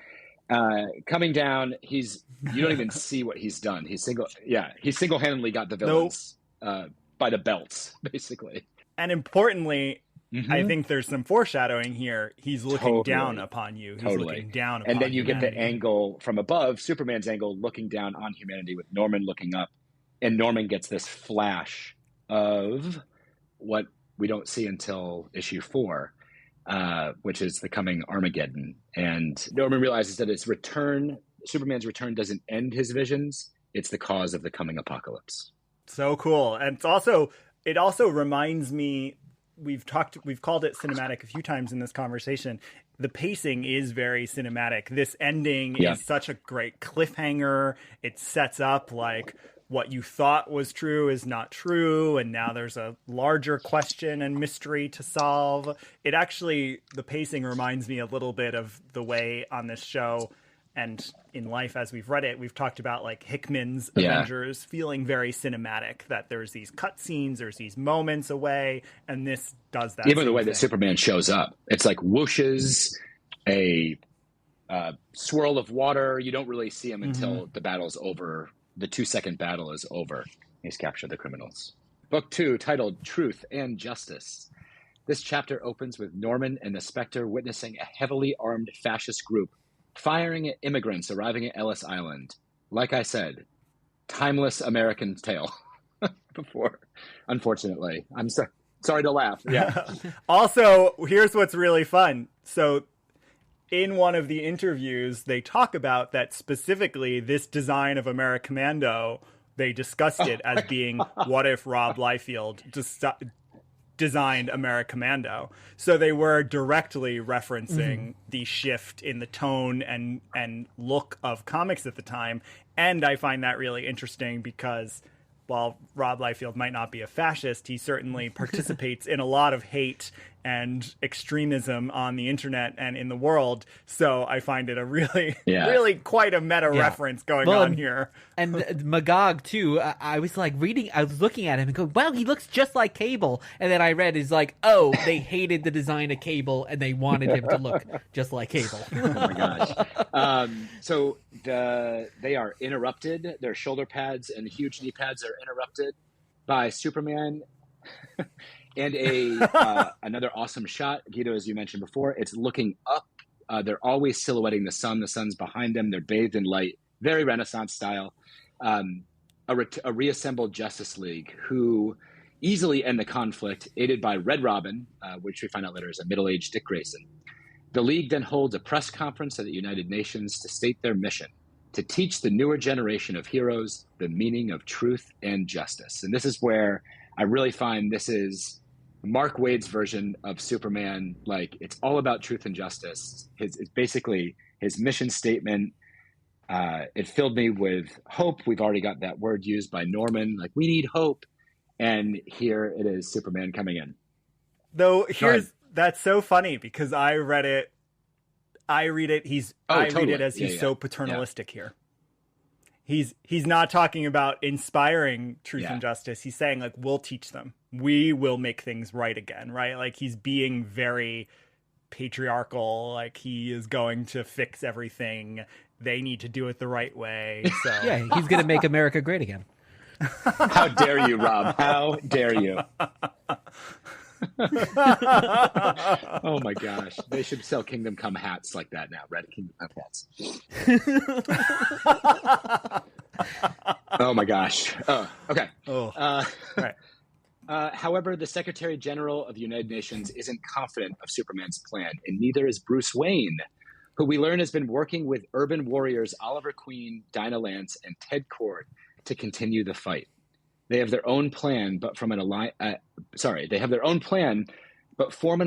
Coming down, you don't even see what he's done. He single-handedly got the villains by the belts, basically. And importantly, I think there's some foreshadowing here. He's looking down upon you. He's looking down upon And then you humanity. get the angle from above, Superman's angle, looking down on humanity with Norman looking up. And Norman gets this flash of what we don't see until issue 4. Which is the coming Armageddon. And Norman realizes that Superman's return doesn't end his visions. It's the cause of the coming apocalypse. So cool. And it also reminds me, we've called it cinematic a few times in this conversation. The pacing is very cinematic. This ending is such a great cliffhanger. It sets up like what you thought was true is not true, and now there's a larger question and mystery to solve. The pacing reminds me a little bit of the way on this show and in life as we've read it, we've talked about like Hickman's Avengers feeling very cinematic, that there's these cutscenes, there's these moments away, and this does that. Even the way that Superman shows up, it's like whooshes, a swirl of water. You don't really see him until the battle's over. The 2-second battle is over. He's captured the criminals. Book 2, titled Truth and Justice. This chapter opens with Norman and the Spectre witnessing a heavily armed fascist group firing at immigrants arriving at Ellis Island. Like I said, timeless American tale. Before, unfortunately. I'm sorry to laugh. Yeah. Also, here's what's really fun. So in one of the interviews, they talk about that specifically this design of Americommando, they discussed it as being, what if Rob Liefeld designed Americommando? So they were directly referencing the shift in the tone and look of comics at the time. And I find that really interesting because while Rob Liefeld might not be a fascist, he certainly participates in a lot of hate and extremism on the internet and in the world. So I find it a really, really quite a meta reference going on here. And Magog too. I was like I was looking at him and going, wow, he looks just like Cable. And then I read is like, oh, they hated the design of Cable and they wanted him to look just like Cable. Oh my gosh. So they are interrupted. Their shoulder pads and huge knee pads are interrupted by Superman. And another awesome shot, Guido, as you mentioned before, it's looking up. They're always silhouetting the sun. The sun's behind them. They're bathed in light. very Renaissance style, a reassembled Justice League who easily end the conflict, aided by Red Robin, which we find out later is a middle-aged Dick Grayson. The League then holds a press conference at the United Nations to state their mission: to teach the newer generation of heroes the meaning of truth and justice. And this is where I really find this is Mark Waid's version of Superman. Like, it's all about truth and justice. It's basically his mission statement. It filled me with hope. We've already got that word used by Norman. Like, we need hope. And here it is, Superman coming in. Though that's so funny because I read it. I read it as he's so paternalistic here. He's not talking about inspiring truth and justice. He's saying, like, we'll teach them. We will make things right again, right? Like, he's being very patriarchal. Like, he is going to fix everything. They need to do it the right way. So Yeah, he's going to make America great again. How dare you, Rob? How dare you? Oh my gosh. They should sell Kingdom Come hats like that now. Red Kingdom Come hats. Oh my gosh. Oh, okay. Right. However, the Secretary General of the United Nations isn't confident of Superman's plan, and neither is Bruce Wayne, who we learn has been working with urban warriors Oliver Queen, Dinah Lance, and Ted Kord to continue the fight. They have their own plan, but form an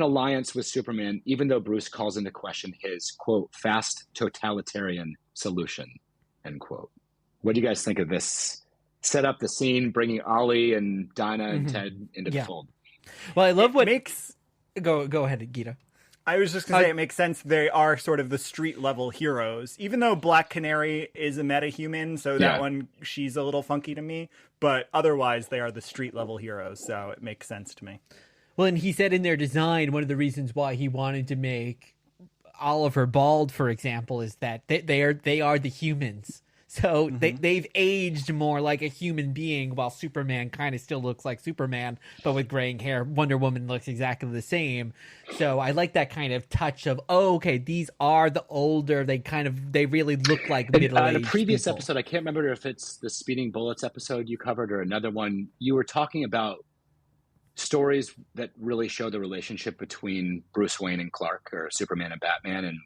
alliance with Superman, even though Bruce calls into question his, quote, fast totalitarian solution, end quote. What do you guys think of this? Set up the scene, bringing Ollie and Dinah and Ted into the fold. Well, I love what makes. Go ahead, Guido. I was just going to say it makes sense. They are sort of the street level heroes, even though Black Canary is a metahuman. So that one, she's a little funky to me, but otherwise they are the street level heroes. So it makes sense to me. Well, and he said in their design, one of the reasons why he wanted to make Oliver bald, for example, is that they are the humans. So they've aged more like a human being, while Superman kind of still looks like Superman, but with graying hair. Wonder Woman looks exactly the same. So I like that kind of touch of, these are the older. They really look like middle-aged. In a previous people. episode, I can't remember if it's the Speeding Bullets episode you covered or another one. You were talking about stories that really show the relationship between Bruce Wayne and Clark, or Superman and Batman, and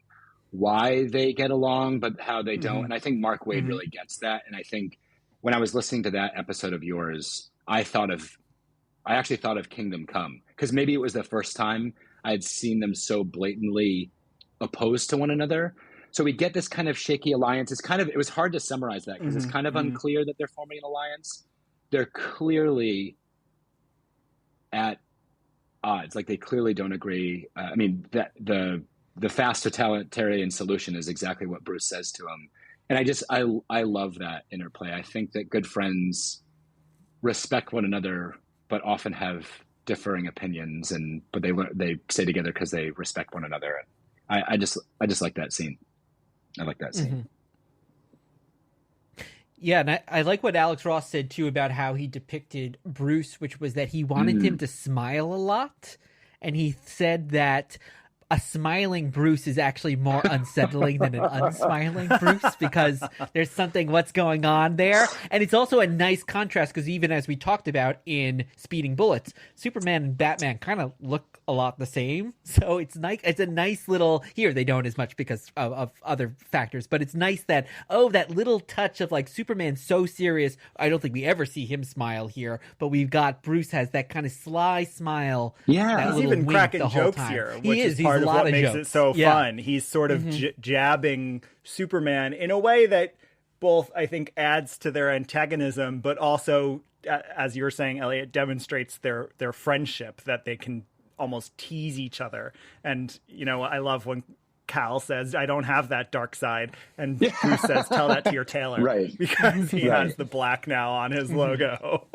why they get along, but how they don't. And I think Mark Waid really gets that. And I think when I was listening to that episode of yours, I actually thought of Kingdom Come, because maybe it was the first time I had seen them so blatantly opposed to one another. So we get this kind of shaky alliance. It was hard to summarize that because it's kind of unclear that they're forming an alliance. They're clearly at odds. Like, they clearly don't agree. I mean, the fast totalitarian solution is exactly what Bruce says to him. And I love that interplay. I think that good friends respect one another, but often have differing opinions, but they stay together because they respect one another. And I just like that scene. I like that scene. Yeah, and I like what Alex Ross said too about how he depicted Bruce, which was that he wanted him to smile a lot. And he said that a smiling Bruce is actually more unsettling than an unsmiling Bruce, because there's something, what's going on there. And it's also a nice contrast, because even as we talked about in Speeding Bullets, Superman and Batman kind of look a lot the same. So it's nice. It's a nice little, here they don't as much because of other factors, but it's nice that, that little touch of like Superman's so serious. I don't think we ever see him smile here, but we've got Bruce has that kind of sly smile. Yeah. He's even cracking jokes here, which is part of what makes it so fun. He's sort of jabbing Superman in a way that both, I think, adds to their antagonism, but also, as you were saying, Elliot, demonstrates their friendship, that they can almost tease each other. And, I love when Cal says, I don't have that dark side. And Bruce says, tell that to your tailor. Right. Because he has the black now on his logo.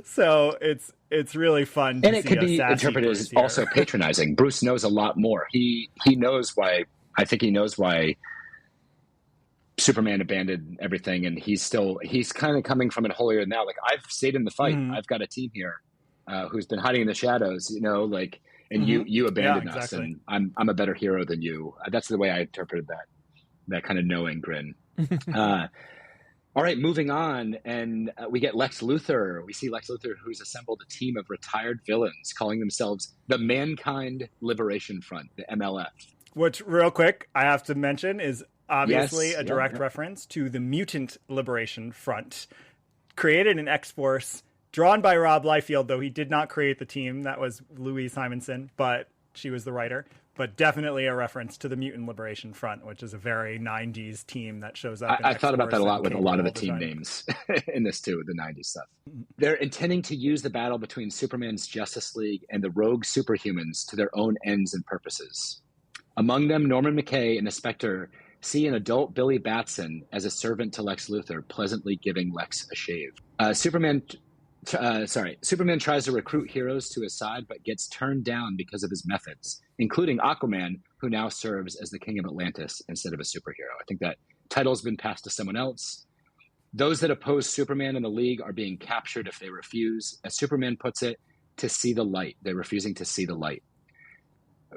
So it's really fun to and it could be interpreted as also patronizing. Bruce knows a lot more. He knows why. I think he knows why Superman abandoned everything, and he's kind of coming from it holier now. Like, I've stayed in the fight. I've got a team here who's been hiding in the shadows. And you abandoned us, and I'm a better hero than you. That's the way I interpreted that kind of knowing grin. All right, moving on, and we get Lex Luthor. We see Lex Luthor, who's assembled a team of retired villains calling themselves the Mankind Liberation Front, the MLF. Which, real quick, I have to mention is obviously Yes, a direct reference to the Mutant Liberation Front, created in X-Force, drawn by Rob Liefeld, though he did not create the team. That was Louise Simonson, but she was the writer. But definitely a reference to the Mutant Liberation Front, which is a very 90s team that shows up. I thought about that a lot with a lot of the team names in this too, the 90s stuff. They're intending to use the battle between Superman's Justice League and the rogue superhumans to their own ends and purposes. Among them, Norman McKay and the Spectre see an adult Billy Batson as a servant to Lex Luthor, pleasantly giving Lex a shave. Superman tries to recruit heroes to his side, but gets turned down because of his methods, including Aquaman, who now serves as the King of Atlantis instead of a superhero. I think that title's been passed to someone else. Those that oppose Superman in the League are being captured if they refuse, as Superman puts it, to see the light. They're refusing to see the light.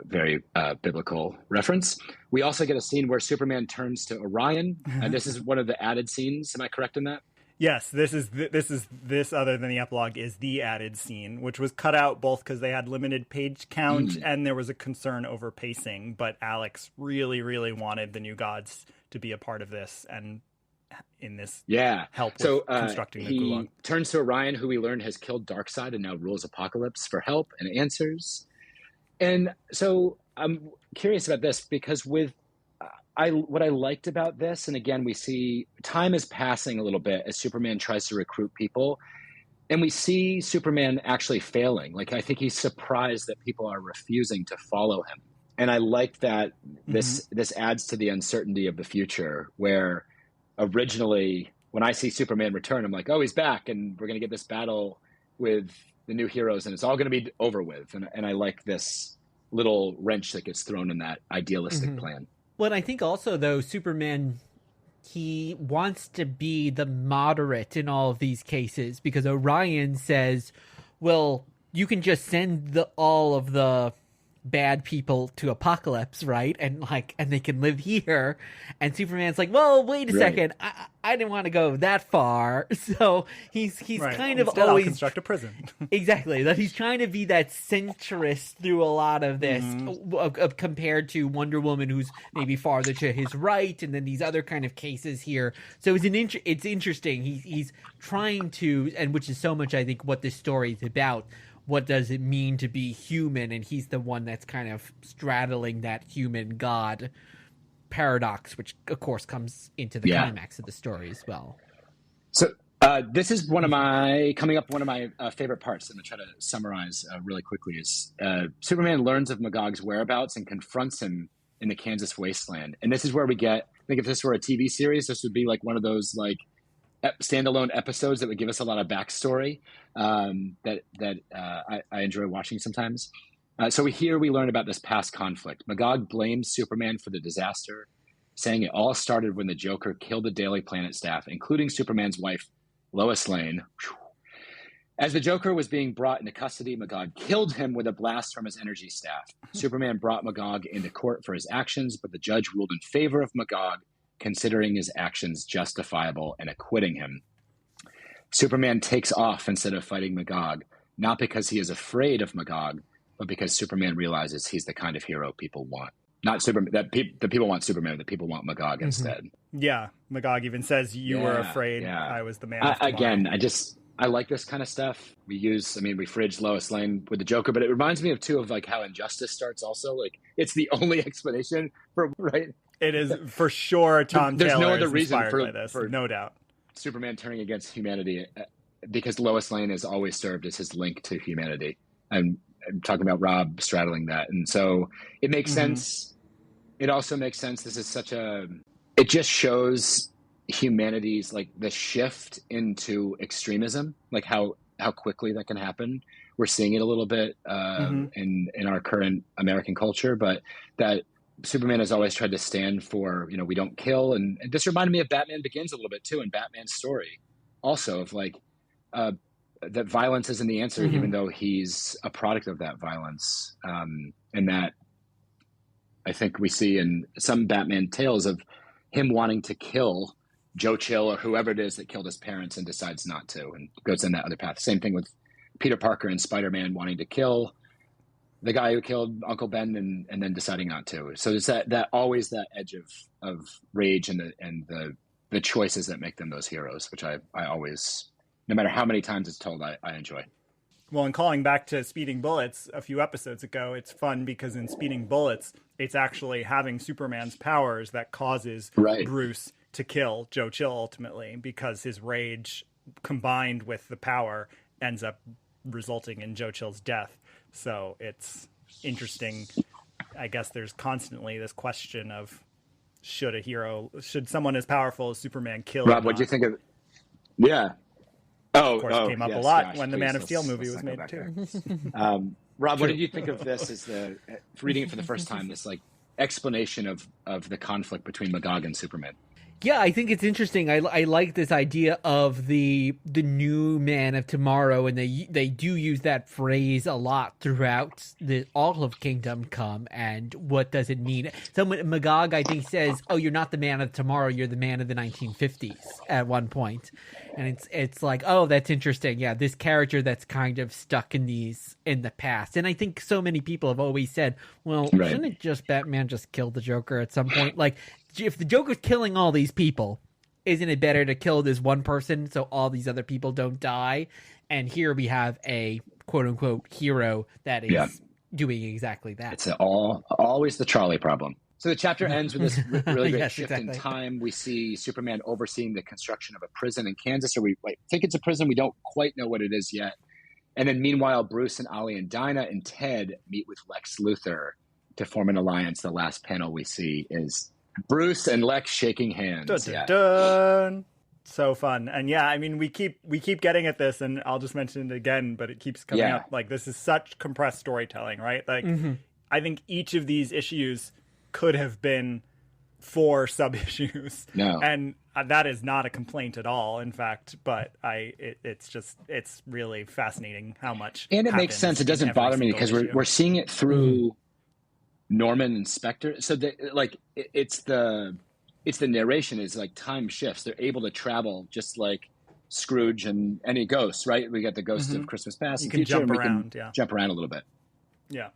Very biblical reference. We also get a scene where Superman turns to Orion, and this is one of the added scenes. Am I correct in that? Yes, this other than the epilogue is the added scene, which was cut out both because they had limited page count and there was a concern over pacing. But Alex really, really wanted the New Gods to be a part of this and in this help with constructing the Gulag. He turns to Orion, who we learned has killed Darkseid and now rules Apokolips, for help and answers. And so I'm curious about this because what I liked about this, and again, we see time is passing a little bit as Superman tries to recruit people, and we see Superman actually failing. Like, I think he's surprised that people are refusing to follow him. And I like that this adds to the uncertainty of the future, where originally when I see Superman return, I'm like, oh, he's back, and we're going to get this battle with the new heroes, and it's all going to be over with. And I like this little wrench that gets thrown in that idealistic plan. Well, I think also, though, Superman, he wants to be the moderate in all of these cases because Orion says, well, you can just send all of the bad people to Apokolips, right? And they can live here. And Superman's like, well, wait a second. I didn't want to go that far. So he's kind of Instead, always I'll construct a prison. Exactly. That he's trying to be that centrist through a lot of this compared to Wonder Woman, who's maybe farther to his right, and then these other kind of cases here. So it's interesting. He's trying to, and which is so much, I think, what this story is about. What does it mean to be human? And he's the one that's kind of straddling that human god paradox, which of course comes into the climax of the story as well. So this is one of my favorite parts. I'm going to try to summarize really quickly. Is Superman learns of Magog's whereabouts and confronts him in the Kansas wasteland. And this is where we get, I think if this were a TV series, this would be like one of those like standalone episodes that would give us a lot of backstory that I enjoy watching sometimes. So we learn about this past conflict. Magog blames Superman for the disaster, saying it all started when the Joker killed the Daily Planet staff, including Superman's wife, Lois Lane. As the Joker was being brought into custody, Magog killed him with a blast from his energy staff. Superman brought Magog into court for his actions, but the judge ruled in favor of Magog, considering his actions justifiable and acquitting him. Superman takes off instead of fighting Magog, not because he is afraid of Magog, but because Superman realizes he's the kind of hero people want. Not Superman, the people want Superman, the people want Magog instead. Yeah, Magog even says, you were afraid I was the man. I like this kind of stuff. We fridge Lois Lane with the Joker, but it reminds me of like how Injustice starts also. Like, it's the only explanation for, right? It is for sure. Tom There's Taylor no other is reason inspired by this, no doubt. Superman turning against humanity, because Lois Lane has always served as his link to humanity. I'm talking about Rob straddling that, and so it makes sense. It also makes sense. This is it just shows humanity's like the shift into extremism, like how quickly that can happen. We're seeing it a little bit in our current American culture, but that Superman has always tried to stand for, we don't kill. And this reminded me of Batman Begins a little bit too, in Batman's story also, of like that violence isn't the answer, even though he's a product of that violence. And that I think we see in some Batman tales of him wanting to kill Joe Chill or whoever it is that killed his parents and decides not to and goes in that other path. Same thing with Peter Parker and Spider-Man wanting to kill the guy who killed Uncle Ben and then deciding not to. So there's that always that edge of rage and the choices that make them those heroes, which I always, no matter how many times it's told, I enjoy. Well, and calling back to Speeding Bullets a few episodes ago, it's fun because in Speeding Bullets, it's actually having Superman's powers that causes Bruce to kill Joe Chill ultimately, because his rage combined with the power ends up resulting in Joe Chill's death. So it's interesting. I guess there's constantly this question of should someone as powerful as Superman kill? Rob, what do you think of? Yeah. Of course, it came up a lot when the Man of Steel movie was made too. Rob, what did you think of this as reading it for the first time, this like explanation of the conflict between Magog and Superman? Yeah, I think it's interesting. I like this idea of the new Man of Tomorrow, and they do use that phrase a lot throughout all of Kingdom Come. And what does it mean? Magog, I think, says, "Oh, you're not the Man of Tomorrow. You're the Man of the 1950s." At one point, and it's like, oh, that's interesting. Yeah, this character that's kind of stuck in the past. And I think so many people have always said, well, shouldn't it just Batman just kill the Joker at some point? Like, if the Joker's killing all these people, isn't it better to kill this one person so all these other people don't die? And here we have a quote-unquote hero that is doing exactly that. It's always the trolley problem. So the chapter ends with this really great shift in time. We see Superman overseeing the construction of a prison in Kansas, or we think it's a prison. We don't quite know what it is yet. And then meanwhile, Bruce and Ollie and Dinah and Ted meet with Lex Luthor to form an alliance. The last panel we see is Bruce and Lex shaking hands. Dun, dun, dun. So fun. And yeah, I mean, we keep getting at this, and I'll just mention it again, but it keeps coming up. Like, this is such compressed storytelling, right? Like, I think each of these issues could have been 4 sub-issues. No. And that is not a complaint at all, in fact, but it's really fascinating how much. And it makes sense. It doesn't bother me because we're seeing it through Norman and Spectre. So it's the narration is like time shifts. They're able to travel just like Scrooge and any ghost, right? We got the ghost of Christmas Past and Future. Jump around, jump around a little bit. Yeah.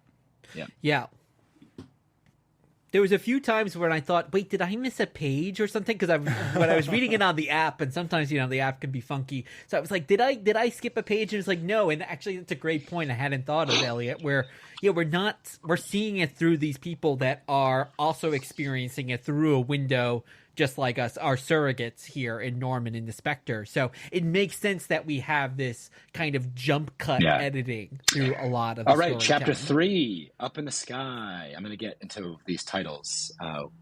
There was a few times when I thought, wait, did I miss a page or something? Because when I was reading it on the app, and sometimes, the app can be funky. So I was like, did I skip a page? And it's like, no. And actually, that's a great point I hadn't thought of, Elliot, where, we're seeing it through these people that are also experiencing it through a window, just like us, our surrogates here in Norman in the Spectre. So it makes sense that we have this kind of jump cut editing through a lot of the All right, chapter 3, Up in the Sky. I'm going to get into these titles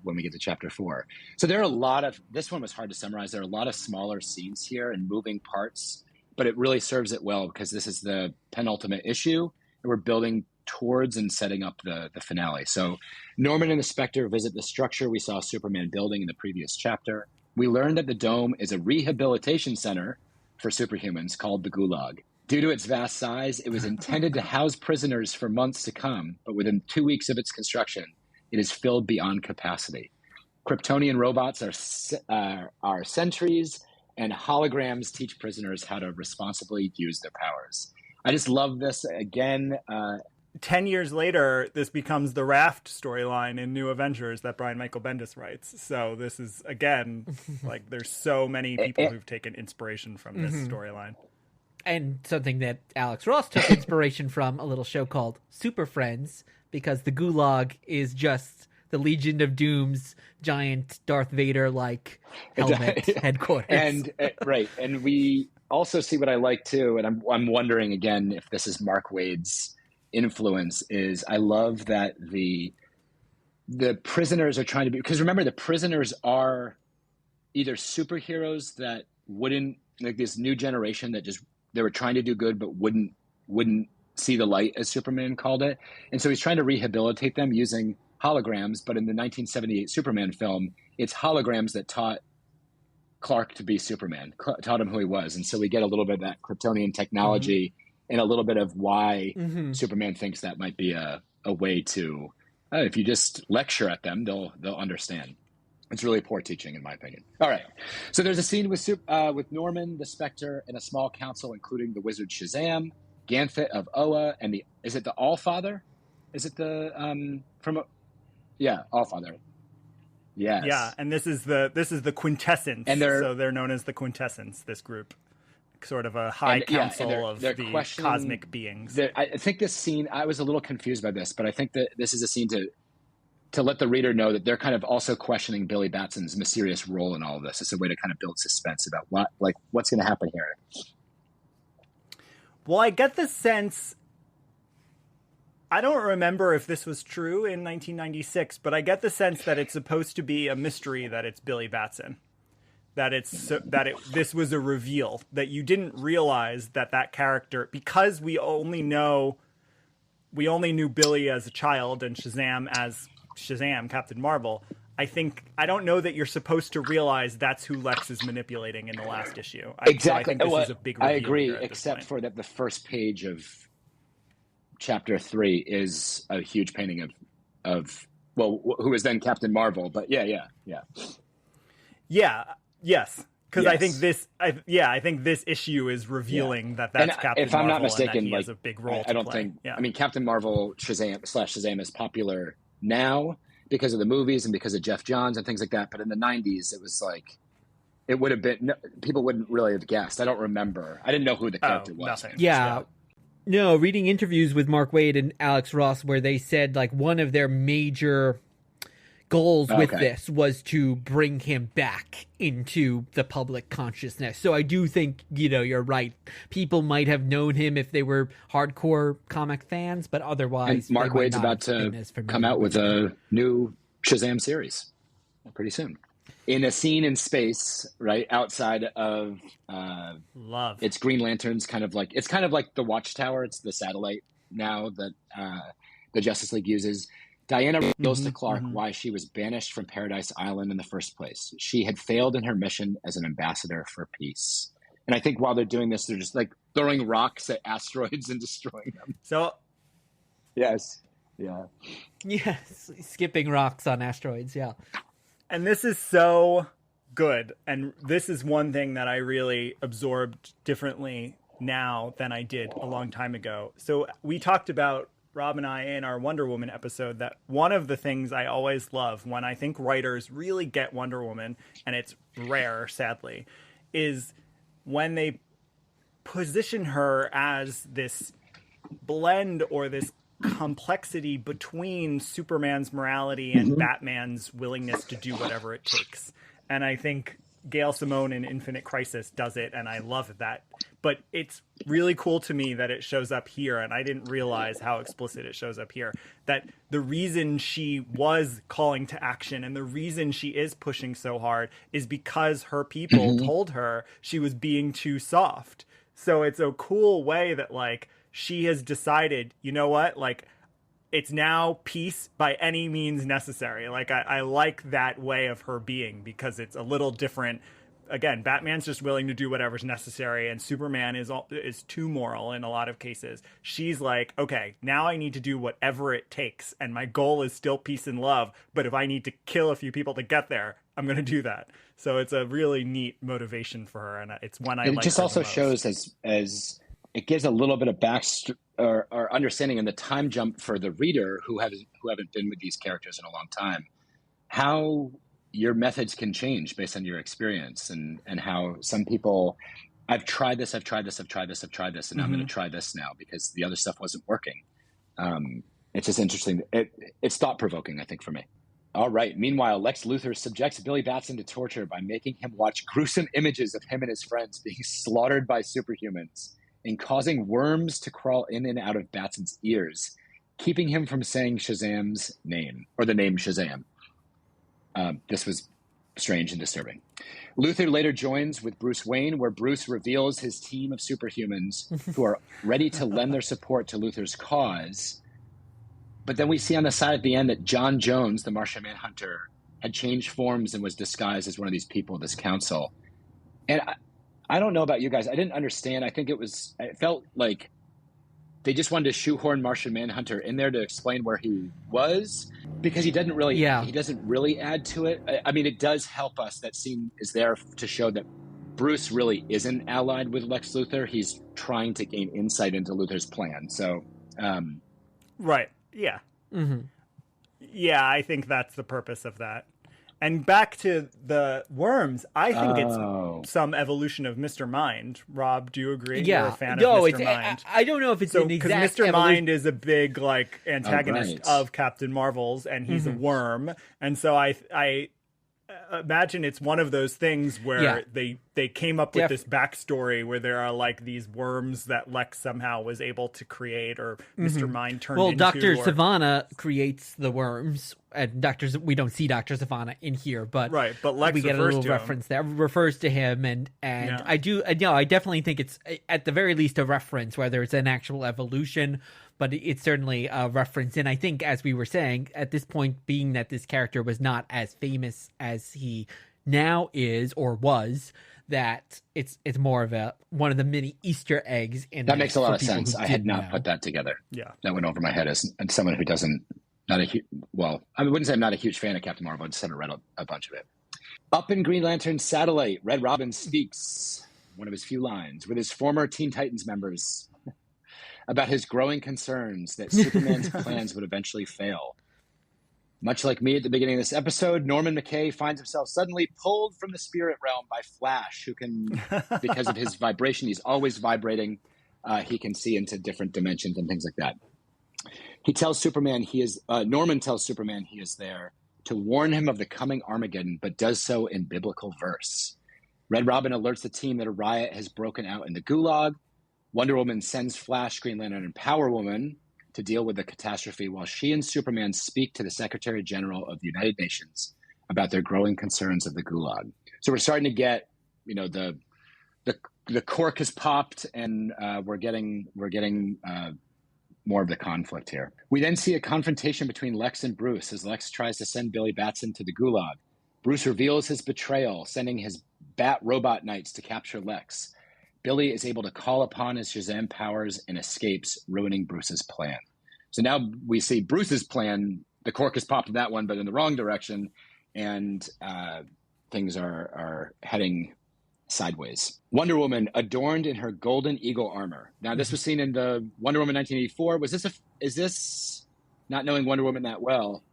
when we get to chapter 4. So there are this one was hard to summarize. There are a lot of smaller scenes here and moving parts, but it really serves it well because this is the penultimate issue, and we're building towards and setting up the finale. So Norman and the Spectre visit the structure we saw Superman building in the previous chapter. We learned that the dome is a rehabilitation center for superhumans called the Gulag. Due to its vast size, it was intended to house prisoners for months to come, but within 2 weeks of its construction, it is filled beyond capacity. Kryptonian robots are sentries, and holograms teach prisoners how to responsibly use their powers. I just love this. Again, 10 years later, this becomes the Raft storyline in New Avengers that Brian Michael Bendis writes. So this is, again, like, there's so many people who've taken inspiration from this storyline. And something that Alex Ross took inspiration from, a little show called Super Friends, because the Gulag is just the Legion of Doom's giant Darth Vader-like helmet headquarters. And and we also see what I like too, and I'm wondering again if this is Mark Waid's influence, is I love that the prisoners are trying to be, because remember, the prisoners are either superheroes that wouldn't, like this new generation that just, they were trying to do good but wouldn't see the light, as Superman called it. And so he's trying to rehabilitate them using holograms, but in the 1978 Superman film, it's holograms that taught Clark to be Superman, taught him who he was. And so we get a little bit of that Kryptonian technology and a little bit of why Superman thinks that might be a way to, if you just lecture at them, they'll understand. It's really poor teaching, in my opinion. All right. So there's a scene with Norman, the Spectre, and a small council, including the wizard Shazam, Ganthet of Oa, and is it the Allfather? Is it the Allfather? Yes. Yeah, and this is the quintessence, and they're known as the quintessence. This group, sort of a high council of the cosmic beings. I think this scene, I was a little confused by this, but I think that this is a scene to let the reader know that they're kind of also questioning Billy Batson's mysterious role in all of this. It's a way to kind of build suspense about what's going to happen here. Well, I get the sense, I don't remember if this was true in 1996, but I get the sense that it's supposed to be a mystery that it's Billy Batson. This was a reveal, that you didn't realize that character, because we only knew Billy as a child and Shazam as Shazam, Captain Marvel. I don't know that you're supposed to realize that's who Lex is manipulating in the last issue. Exactly. So I think this is a big reveal. I agree, except for that the first page of chapter 3 is a huge painting of who is then Captain Marvel. But yeah. Yes. Because I think this issue is revealing that's Captain Marvel. If I'm not mistaken, he has a big role. I don't think. Yeah. I mean, Captain Marvel Shazam is popular now because of the movies and because of Jeff Johns and things like that. But in the 90s, it was like, it would have been, people wouldn't really have guessed. I don't remember. I didn't know who the character was. Nothing. Yeah. No, reading interviews with Mark Waid and Alex Ross where they said like one of their major goals with this was to bring him back into the public consciousness. So I do think, you're right. People might have known him if they were hardcore comic fans, but otherwise... And Mark Waid's about to come out with a new Shazam series pretty soon. In a scene in space, right, outside of... Love. It's Green Lantern's kind of like the Watchtower. It's the satellite now that the Justice League uses. Diana reveals to Clark why she was banished from Paradise Island in the first place. She had failed in her mission as an ambassador for peace. And I think while they're doing this, they're just like throwing rocks at asteroids and destroying them. So, yes. Yeah. Yes. Skipping rocks on asteroids. Yeah. And this is so good. And this is one thing that I really absorbed differently now than I did a long time ago. So we talked about, Rob and I, in our Wonder Woman episode, that one of the things I always love when I think writers really get Wonder Woman, and it's rare, sadly, is when they position her as this blend or this complexity between Superman's morality and Batman's willingness to do whatever it takes. And I think Gail Simone in Infinite Crisis does it, and I love that. But it's really cool to me that it shows up here, and I didn't realize how explicit it shows up here, that the reason she was calling to action and the reason she is pushing so hard is because her people told her she was being too soft. So it's a cool way that, like, she has decided, you know what, like, it's now peace by any means necessary. Like, I like that way of her being because it's a little different. Again, Batman's just willing to do whatever's necessary, and Superman is too moral in a lot of cases. She's like, okay, now I need to do whatever it takes, and my goal is still peace and love, but if I need to kill a few people to get there, I'm going to do that. So it's a really neat motivation for her, and it's one I like. It just also shows as it gives a little bit of or understanding in the time jump for the reader who haven't been with these characters in a long time, how your methods can change based on your experience, and how some people, I've tried this, and now I'm going to try this now because the other stuff wasn't working. It's just interesting. It's thought-provoking, I think, for me. All right. Meanwhile, Lex Luthor subjects Billy Batson to torture by making him watch gruesome images of him and his friends being slaughtered by superhumans and causing worms to crawl in and out of Batson's ears, keeping him from saying Shazam's name, or the name Shazam. This was strange and disturbing. Luthor later joins with Bruce Wayne, where Bruce reveals his team of superhumans who are ready to lend their support to Luthor's cause. But then we see on the side at the end that John Jones, the Martian Manhunter, had changed forms and was disguised as one of these people, this council. And I don't know about you guys. I didn't understand. I think it felt like they just wanted to shoehorn Martian Manhunter in there to explain where he was, because he doesn't really add to it. I mean, it does help us. That scene is there to show that Bruce really isn't allied with Lex Luthor. He's trying to gain insight into Luthor's plan. So, right. Yeah. Mm-hmm. Yeah, I think that's the purpose of that. And back to the worms, I think it's some evolution of Mr. Mind. Rob, do you agree? Yeah. You're a fan of Mr. Mind. I don't know if it's an exact because Mr. Mind is a big like antagonist right. of Captain Marvel's, and he's a worm. And so I imagine it's one of those things where they came up with this backstory where there are like these worms that Lex somehow was able to create, or Mr. Mind turned into. Well, Dr. Savannah creates the worms, and we don't see Dr. Savannah in here, but Lex we get a little to reference there, refers to him, and I definitely think it's at the very least a reference, whether it's an actual evolution, but it's certainly a reference. And I think, as we were saying, at this point, being that this character was not as famous as he now is or was, that it's more of one of the many Easter eggs. That makes a lot of sense. I had not put that together. Yeah, that went over my head as someone who doesn't. I wouldn't say I'm not a huge fan of Captain Marvel. I just haven't read a bunch of it. Up in Green Lantern's satellite, Red Robin speaks, one of his few lines, with his former Teen Titans members about his growing concerns that Superman's plans would eventually fail. Much like me at the beginning of this episode, Norman McKay finds himself suddenly pulled from the spirit realm by Flash, who can, because of his vibration, he's always vibrating, he can see into different dimensions and things like that. He tells Superman Norman tells Superman he is there to warn him of the coming Armageddon, but does so in biblical verse. Red Robin alerts the team that a riot has broken out in the Gulag. Wonder Woman sends Flash, Green Lantern, and Power Woman to deal with the catastrophe, while she and Superman speak to the Secretary General of the United Nations about their growing concerns of the Gulag. So we're starting to get, the cork has popped, and we're getting more of the conflict here. We then see a confrontation between Lex and Bruce as Lex tries to send Billy Batson to the Gulag. Bruce reveals his betrayal, sending his Bat robot knights to capture Lex. Billy is able to call upon his Shazam powers and escapes, ruining Bruce's plan. So now we see Bruce's plan. The cork has popped in that one, but in the wrong direction, and things are heading sideways. Wonder Woman adorned in her golden eagle armor. Now, this was seen in the Wonder Woman 1984. Is this not knowing Wonder Woman that well?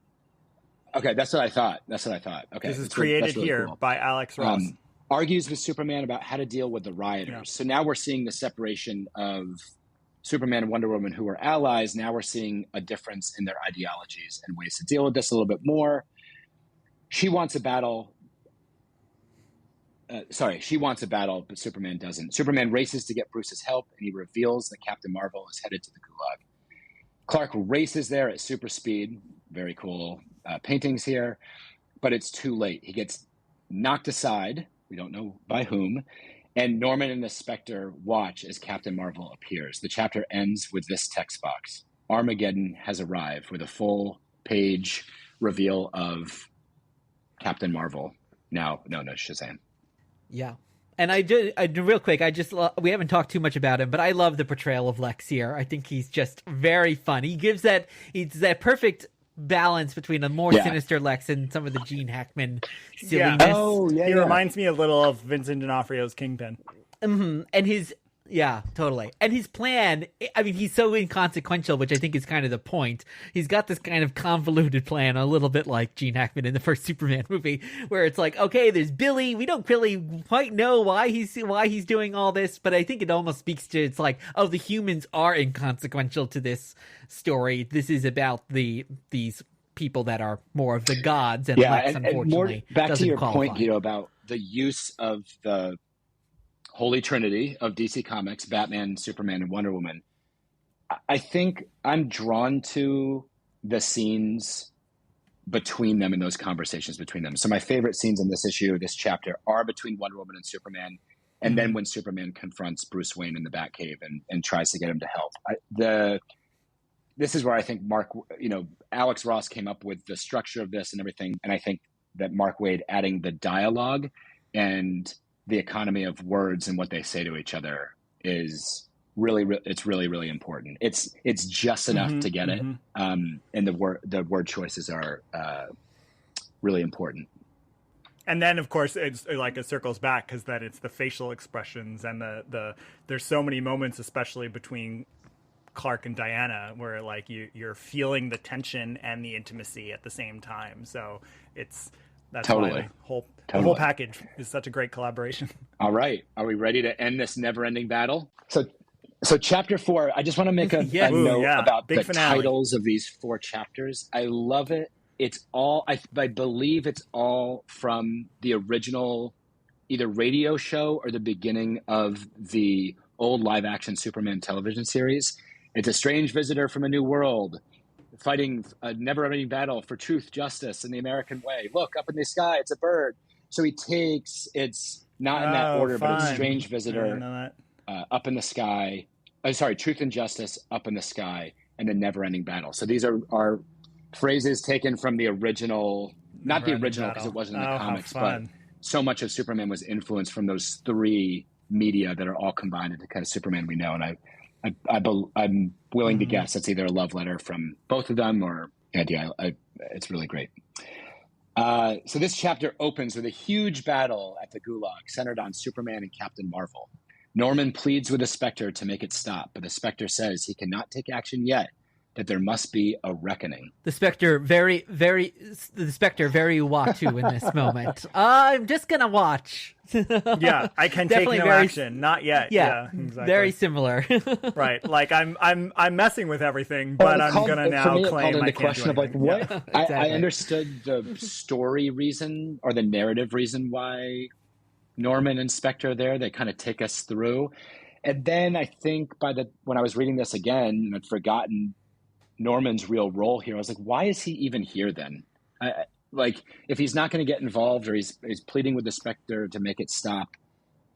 Okay, that's what I thought. Okay, this is created really here cool. by Alex Ross. Argues with Superman about how to deal with the rioters. Yeah. So now we're seeing the separation of Superman and Wonder Woman, who were allies. Now we're seeing a difference in their ideologies and ways to deal with this a little bit more. She wants a battle, but Superman doesn't. Superman races to get Bruce's help, and he reveals that Captain Marvel is headed to the Gulag. Clark races there at super speed. Very cool paintings here, but it's too late. He gets knocked aside. We don't know by whom. And Norman and the Spectre watch as Captain Marvel appears. The chapter ends with this text box. Armageddon has arrived, with a full page reveal of Captain Marvel. Now, no, Shazam. Yeah. And I real quick, we haven't talked too much about him, but I love the portrayal of Lex here. I think he's just very fun. He's that perfect balance between a more sinister Lex and some of the Gene Hackman silliness. He reminds me a little of Vincent D'Onofrio's Kingpin. Mm-hmm. And totally. And his plan, I mean, he's so inconsequential, which I think is kind of the point. He's got this kind of convoluted plan, a little bit like Gene Hackman in the first Superman movie, where it's like, okay, there's Billy. We don't really quite know why he's doing all this, but I think it almost speaks to, it's like, oh, the humans are inconsequential to this story. This is about these people that are more of the gods, and Lex, unfortunately, and back to your qualify. point, Guido, about the use of the Holy Trinity of DC Comics, Batman, Superman, and Wonder Woman. I think I'm drawn to the scenes between them and those conversations between them. So my favorite scenes in this issue, this chapter, are between Wonder Woman and Superman, and then when Superman confronts Bruce Wayne in the Batcave and tries to get him to help. This is where I think Alex Ross came up with the structure of this and everything, and I think that Mark Waid adding the dialogue and the economy of words and what they say to each other is it's really important. It's just enough to get it, and the word choices are really important. And then, of course, it's like it circles back because then it's the facial expressions and there's so many moments, especially between Clark and Diana, where like you're feeling the tension and the intimacy at the same time. So that's why the whole package is such a great collaboration. All right, are we ready to end this never-ending battle? So chapter 4, I just want to make a note about the titles of these 4 chapters. I love it. It's all, I believe it's all from the original either radio show or the beginning of the old live-action Superman television series. It's a strange visitor from a new world, fighting a never-ending battle for truth, justice, and the American way. Look, up in the sky, it's a bird. So it's not in that order, but it's strange visitor, up in the sky. Truth and justice, up in the sky, and the never-ending battle. So these are phrases taken from the original, not the original because it wasn't in the comics, but so much of Superman was influenced from those 3 media that are all combined into kind of Superman we know. And I'm willing to guess it's either a love letter from both of them or it's really great. So this chapter opens with a huge battle at the Gulag centered on Superman and Captain Marvel. Norman pleads with the Spectre to make it stop, but the Spectre says he cannot take action yet, that there must be a reckoning. The Spectre very Uatu in this moment. I'm just gonna watch. Yeah, I can take no action, not yet. Yeah, exactly. Very similar. Right, like I'm messing with everything, but I'm gonna now claim I can't do anything. What? Yeah, exactly. I understood the story reason or the narrative reason why Norman and Spectre are there. They kind of take us through, and then I think when I was reading this again, I'd forgotten Norman's real role here. I was like, why is he even here then? Like, if he's not going to get involved or he's pleading with the Spectre to make it stop,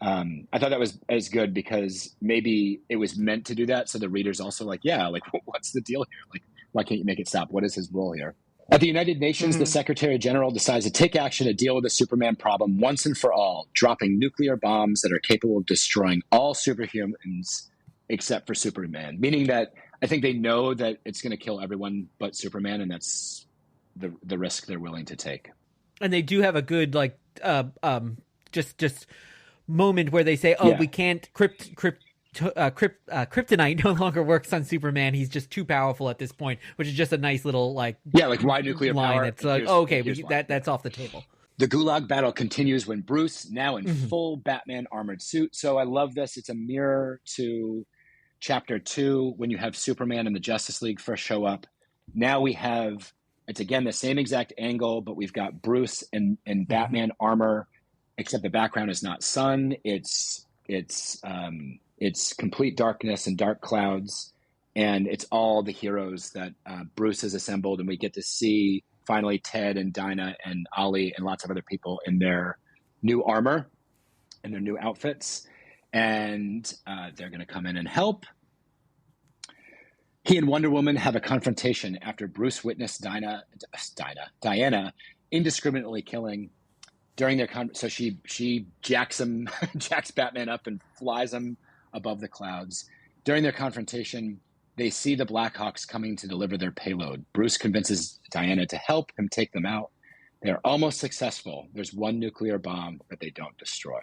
I thought that was as good because maybe it was meant to do that. So the reader's also like, yeah, like, what's the deal here? Like, why can't you make it stop? What is his role here? At the United Nations, the Secretary General decides to take action to deal with the Superman problem once and for all, dropping nuclear bombs that are capable of destroying all superhumans except for Superman, meaning that I think they know that it's going to kill everyone but Superman, and that's the risk they're willing to take. And they do have a good just moment where they say, we can't kryptonite no longer works on Superman. He's just too powerful at this point, which is just a nice little like why nuclear line. Power? It's like that's off the table. The Gulag battle continues when Bruce, now in full Batman armored suit. So I love this. It's a mirror to Chapter 2 when you have Superman and the Justice League first show up. Now it's again the same exact angle, but we've got Bruce in Batman armor, except the background is not sun. It's complete darkness and dark clouds, and it's all the heroes that Bruce has assembled, and we get to see finally Ted and Dinah and Ollie and lots of other people in their new armor and their new outfits, and they're going to come in and help. He and Wonder Woman have a confrontation after Bruce witnessed Diana indiscriminately killing during their so she jacks Batman up and flies him above the clouds. During their confrontation, they see the Blackhawks coming to deliver their payload. Bruce convinces Diana to help him take them out. They're almost successful. There's one nuclear bomb that they don't destroy.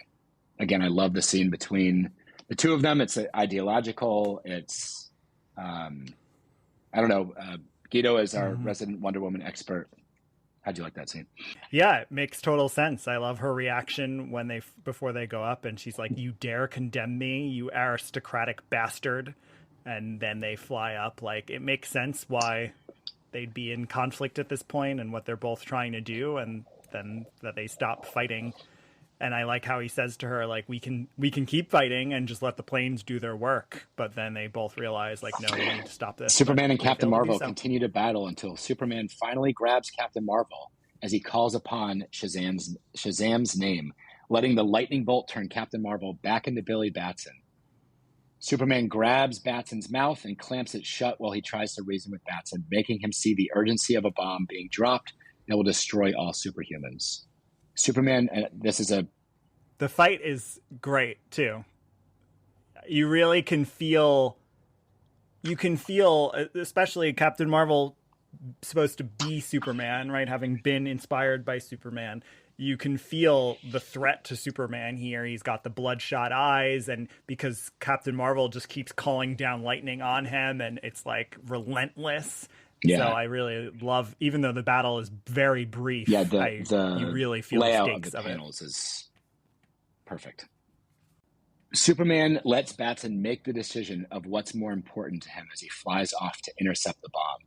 Again, I love the scene between the two of them. It's ideological. It's I don't know. Guido is our resident Wonder Woman expert. How'd you like that scene? Yeah, it makes total sense. I love her reaction before they go up, and she's like, "You dare condemn me, you aristocratic bastard!" And then they fly up. Like, it makes sense why they'd be in conflict at this point and what they're both trying to do, and then that they stop fighting. And I like how he says to her, like, we can keep fighting and just let the planes do their work. But then they both realize, like, no, we need to stop this. Superman and Captain Marvel continue to battle until Superman finally grabs Captain Marvel as he calls upon Shazam's name, letting the lightning bolt turn Captain Marvel back into Billy Batson. Superman grabs Batson's mouth and clamps it shut while he tries to reason with Batson, making him see the urgency of a bomb being dropped that will destroy all superhumans. Superman, the fight is great too. you really can feel. You can feel, especially Captain Marvel, supposed to be Superman, right? Having been inspired by Superman, you can feel the threat to Superman here. He's got the bloodshot eyes, and because Captain Marvel just keeps calling down lightning on him, and it's like relentless. Yeah. So I really love, even though the battle is very brief. Yeah, you really feel the layout stakes of the of panels is perfect. Superman lets Batson make the decision of what's more important to him as he flies off to intercept the bomb.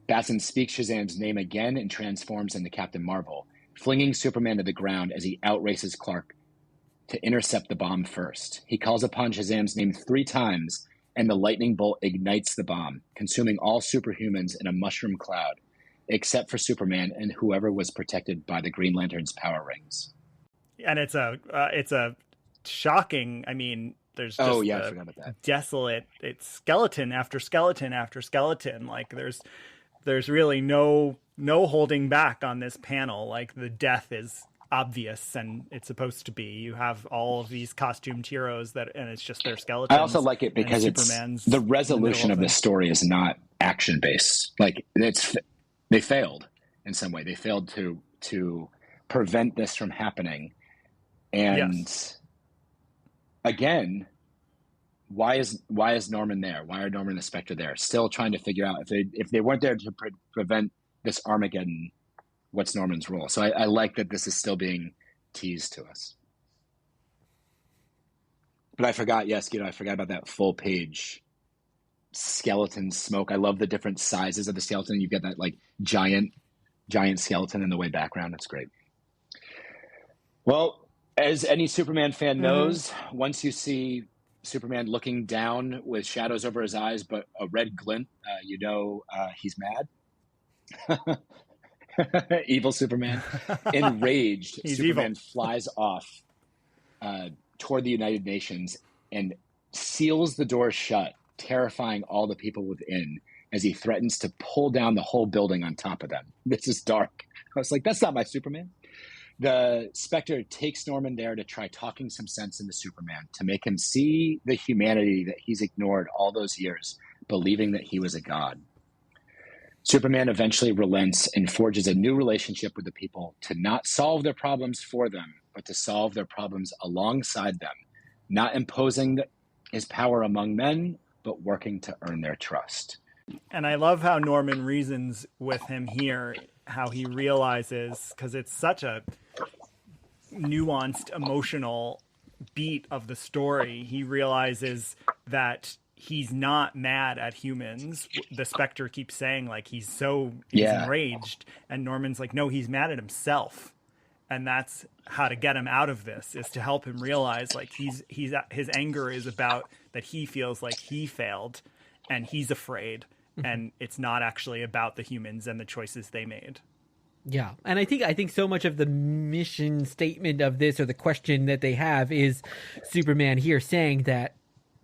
Batson speaks Shazam's name again and transforms into Captain Marvel, flinging Superman to the ground as he outraces Clark to intercept the bomb first. He calls upon Shazam's name 3 times, and the lightning bolt ignites the bomb, consuming all superhumans in a mushroom cloud, except for Superman and whoever was protected by the Green Lantern's power rings. And it's a shocking. I mean, there's just I forgot about that. Desolate. It's skeleton after skeleton after skeleton. Like there's really no holding back on this panel. Like the death is obvious, and it's supposed to be. You have all of these costumed heroes and it's just their skeletons. I also like it because Superman's the resolution of this story is not action based. Like they failed in some way. They failed to prevent this from happening. And yes. Again, why is Norman there? Why are Norman and the Spectre there? Still trying to figure out if they weren't there to prevent this Armageddon, what's Norman's role? So I like that this is still being teased to us. But I forgot, Guido, I forgot about that full page skeleton smoke. I love the different sizes of the skeleton. You've got that like giant skeleton in the way background. It's great. Well, as any Superman fan knows, once you see Superman looking down with shadows over his eyes, but a red glint, he's mad. Evil Superman. Enraged, Superman flies off toward the United Nations and seals the door shut, terrifying all the people within as he threatens to pull down the whole building on top of them. This is dark. I was like, that's not my Superman. The Spectre takes Norman there to try talking some sense into Superman, to make him see the humanity that he's ignored all those years, believing that he was a god. Superman eventually relents and forges a new relationship with the people to not solve their problems for them, but to solve their problems alongside them, not imposing his power among men, but working to earn their trust. And I love how Norman reasons with him here, how he realizes, because it's such a nuanced, emotional beat of the story, he realizes that he's not mad at humans. The Spectre keeps saying, like, he's enraged. And Norman's like, no, he's mad at himself. And that's how to get him out of this, is to help him realize, like, his anger is about that he feels like he failed and he's afraid. And it's not actually about the humans and the choices they made. Yeah, and I think so much of the mission statement of this, or the question that they have, is Superman here saying that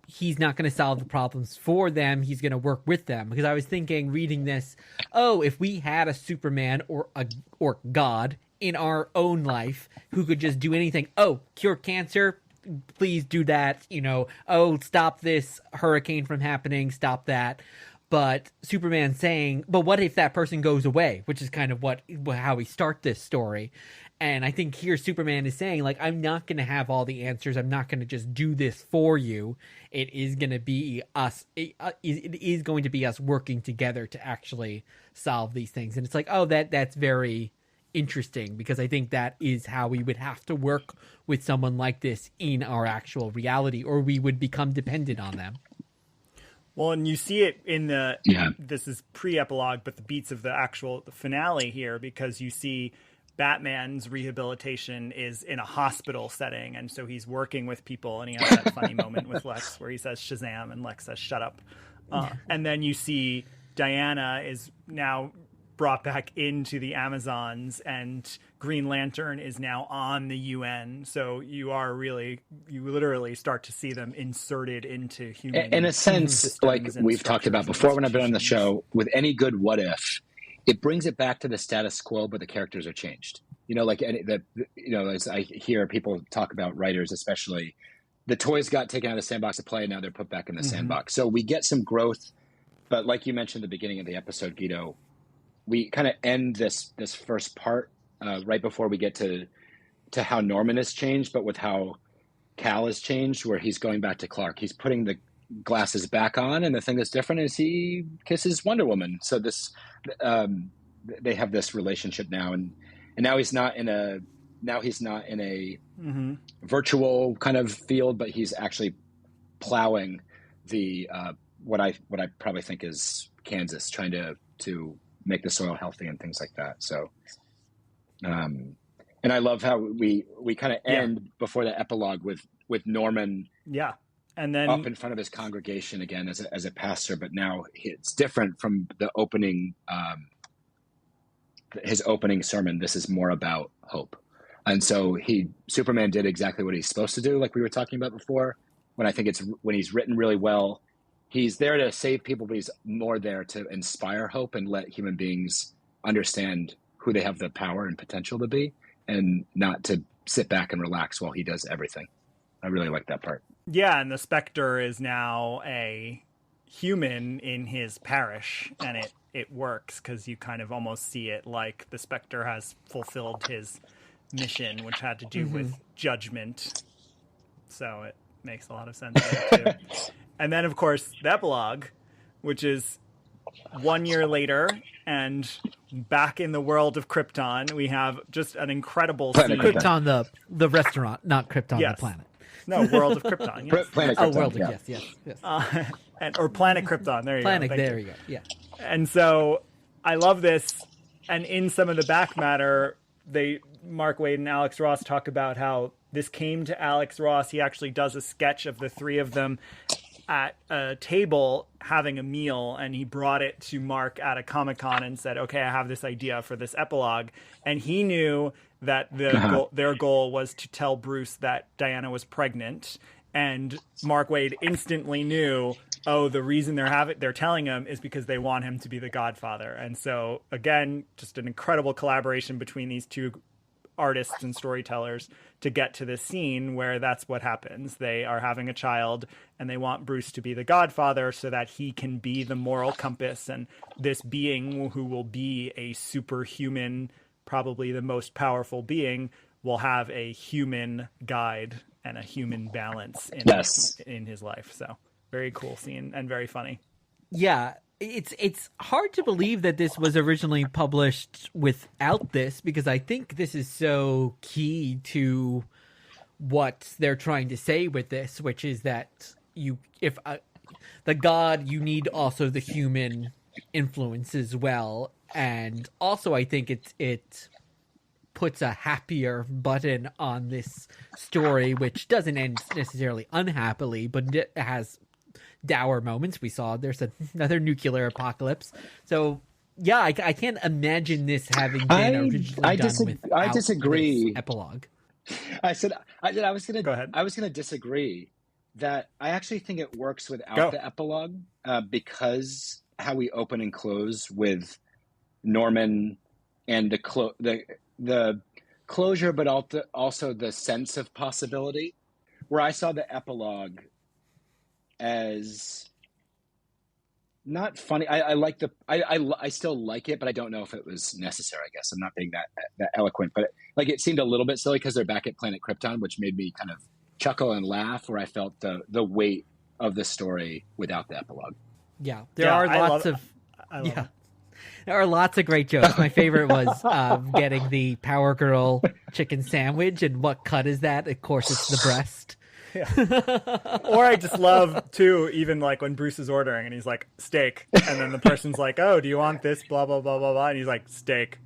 he's not going to solve the problems for them, he's going to work with them. Because I was thinking, reading this, if we had a Superman or God in our own life who could just do anything, cure cancer, please do that, stop this hurricane from happening, stop that. But Superman saying, but what if that person goes away? Which is kind of how we start this story. And I think here Superman is saying, like, I'm not going to have all the answers. I'm not going to just do this for you. It is going to be us. It is going to be us working together to actually solve these things. And it's like, that's very interesting, because I think that is how we would have to work with someone like this in our actual reality, or we would become dependent on them. Well, and you see it in this is pre-epilogue, but the beats of the finale here, because you see Batman's rehabilitation is in a hospital setting. And so he's working with people, and he has that funny moment with Lex where he says Shazam and Lex says, shut up. And then you see Diana is now brought back into the Amazons, and Green Lantern is now on the UN. So you literally start to see them inserted into human. In a sense, like we've talked about before when I've been on the show, with any good what if, it brings it back to the status quo, but the characters are changed. As I hear people talk about, writers especially, the toys got taken out of the sandbox of play, and now they're put back in the sandbox. So we get some growth, but like you mentioned at the beginning of the episode, Guido, we kind of end this first part right before we get to how Norman has changed, but with how Cal has changed, where he's going back to Clark. He's putting the glasses back on, and the thing that's different is he kisses Wonder Woman. So this they have this relationship now, and now he's not in a virtual kind of field, but he's actually plowing the what I probably think is Kansas, trying to make the soil healthy and things like that. So and I love how we kind of end before the epilogue with Norman and then up in front of his congregation again as a pastor, but now it's different from the opening his opening sermon. This is more about hope. And so Superman did exactly what he's supposed to do, like we were talking about before. When he's written really well, he's there to save people, but he's more there to inspire hope and let human beings understand who they have the power and potential to be, and not to sit back and relax while he does everything. I really like that part. Yeah, and the Spectre is now a human in his parish, and it works because you kind of almost see it like the Spectre has fulfilled his mission, which had to do with judgment. So it makes a lot of sense there too. And then, of course, the epilogue, which is 1 year later, and back in the world of Krypton, we have just an incredible scene. Krypton, the restaurant, not Krypton, the planet. No, world of Krypton. Yes. Planet Krypton. World of, yes. Or Planet Krypton. There you go. There you go. Yeah. And so I love this. And in some of the back matter, Mark Waid and Alex Ross talk about how this came to Alex Ross. He actually does a sketch of the three of them at a table having a meal, and he brought it to Mark at a Comic-Con and said, okay, I have this idea for this epilogue. And he knew that their goal was to tell Bruce that Diana was pregnant. And Mark Waid instantly knew, the reason they're telling him is because they want him to be the godfather. And so, again, just an incredible collaboration between these two artists and storytellers to get to this scene where that's what happens. They are having a child, and they want Bruce to be the godfather so that he can be the moral compass, and this being who will be a superhuman, probably the most powerful being, will have a human guide and a human balance in his life. So very cool scene and very funny. Yeah. It's hard to believe that this was originally published without this, because I think this is so key to what they're trying to say with this, which is that the god, you need also the human influence as well. And also I think it puts a happier button on this story, which doesn't end necessarily unhappily, but it has dour moments. We saw there's another nuclear apocalypse. So yeah, I can't imagine this having been originally done without I disagree. This epilogue. I was gonna go ahead. I was gonna disagree that I actually think it works without the epilogue because how we open and close with Norman and the closure, but also the sense of possibility. Where I saw the epilogue as not funny. I still like it, but I don't know if it was necessary. I guess I'm not being that eloquent, but it seemed a little bit silly because they're back at Planet Krypton, which made me kind of chuckle and laugh. Where I felt the weight of the story without the epilogue. Yeah, there are lots of great jokes. My favorite was getting the Power Girl chicken sandwich, and what cut is that? Of course, it's the breast. Yeah. Or I just love too, even when Bruce is ordering and he's like, steak, and then the person's like, oh, do you want this, blah blah blah blah blah, and he's like, steak.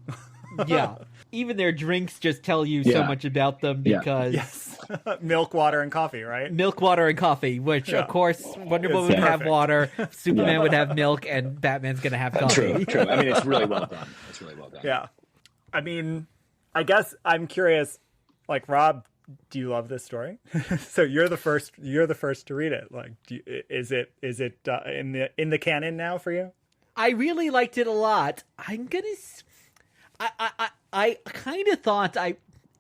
Yeah, even their drinks just tell you so much about them because milk, water, and coffee, right? Milk, water, and coffee, which of course Wonder Woman would have water, Superman would have milk, and Batman's gonna have coffee. True. I mean, it's really well done. Yeah, I mean, I guess I'm curious, Rob, do you love this story? So you're the first to read it. Is it in the canon now for you? I really liked it a lot. I kind of thought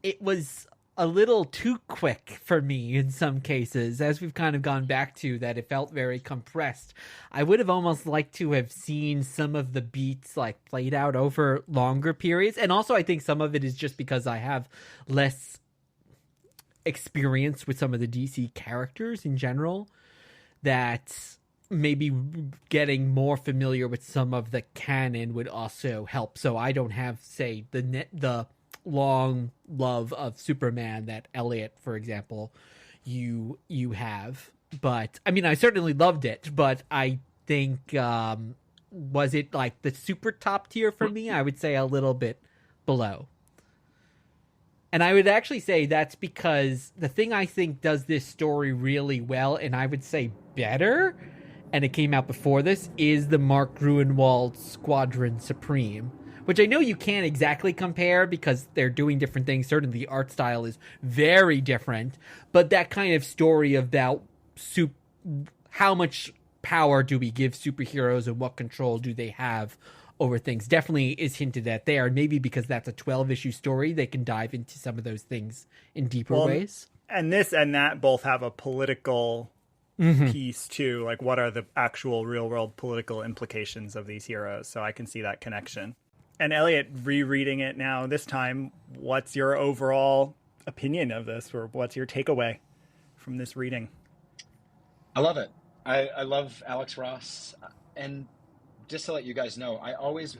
it was a little too quick for me in some cases, as we've kind of gone back to that. It felt very compressed. I would have almost liked to have seen some of the beats like played out over longer periods. And also I think some of it is just because I have less experience with some of the DC characters in general, that maybe getting more familiar with some of the canon would also help. So I don't have, say, the long love of Superman that Elliot, for example, you have. But I mean, I certainly loved it, but I think was it like the super top tier for me? I would say a little bit below. And I would actually say that's because the thing I think does this story really well, and I would say better, and it came out before this, is the Mark Gruenwald Squadron Supreme, which I know you can't exactly compare because they're doing different things. Certainly the art style is very different, but that kind of story about how much power do we give superheroes and what control do they have over things definitely is hinted at there. Maybe because that's a 12-issue story, they can dive into some of those things in deeper ways. And this and that both have a political piece too. Like, what are the actual real-world political implications of these heroes? So I can see that connection. And Elliot, rereading it now this time, what's your overall opinion of this, or what's your takeaway from this reading? I love it. I love Alex Ross. And just to let you guys know, I always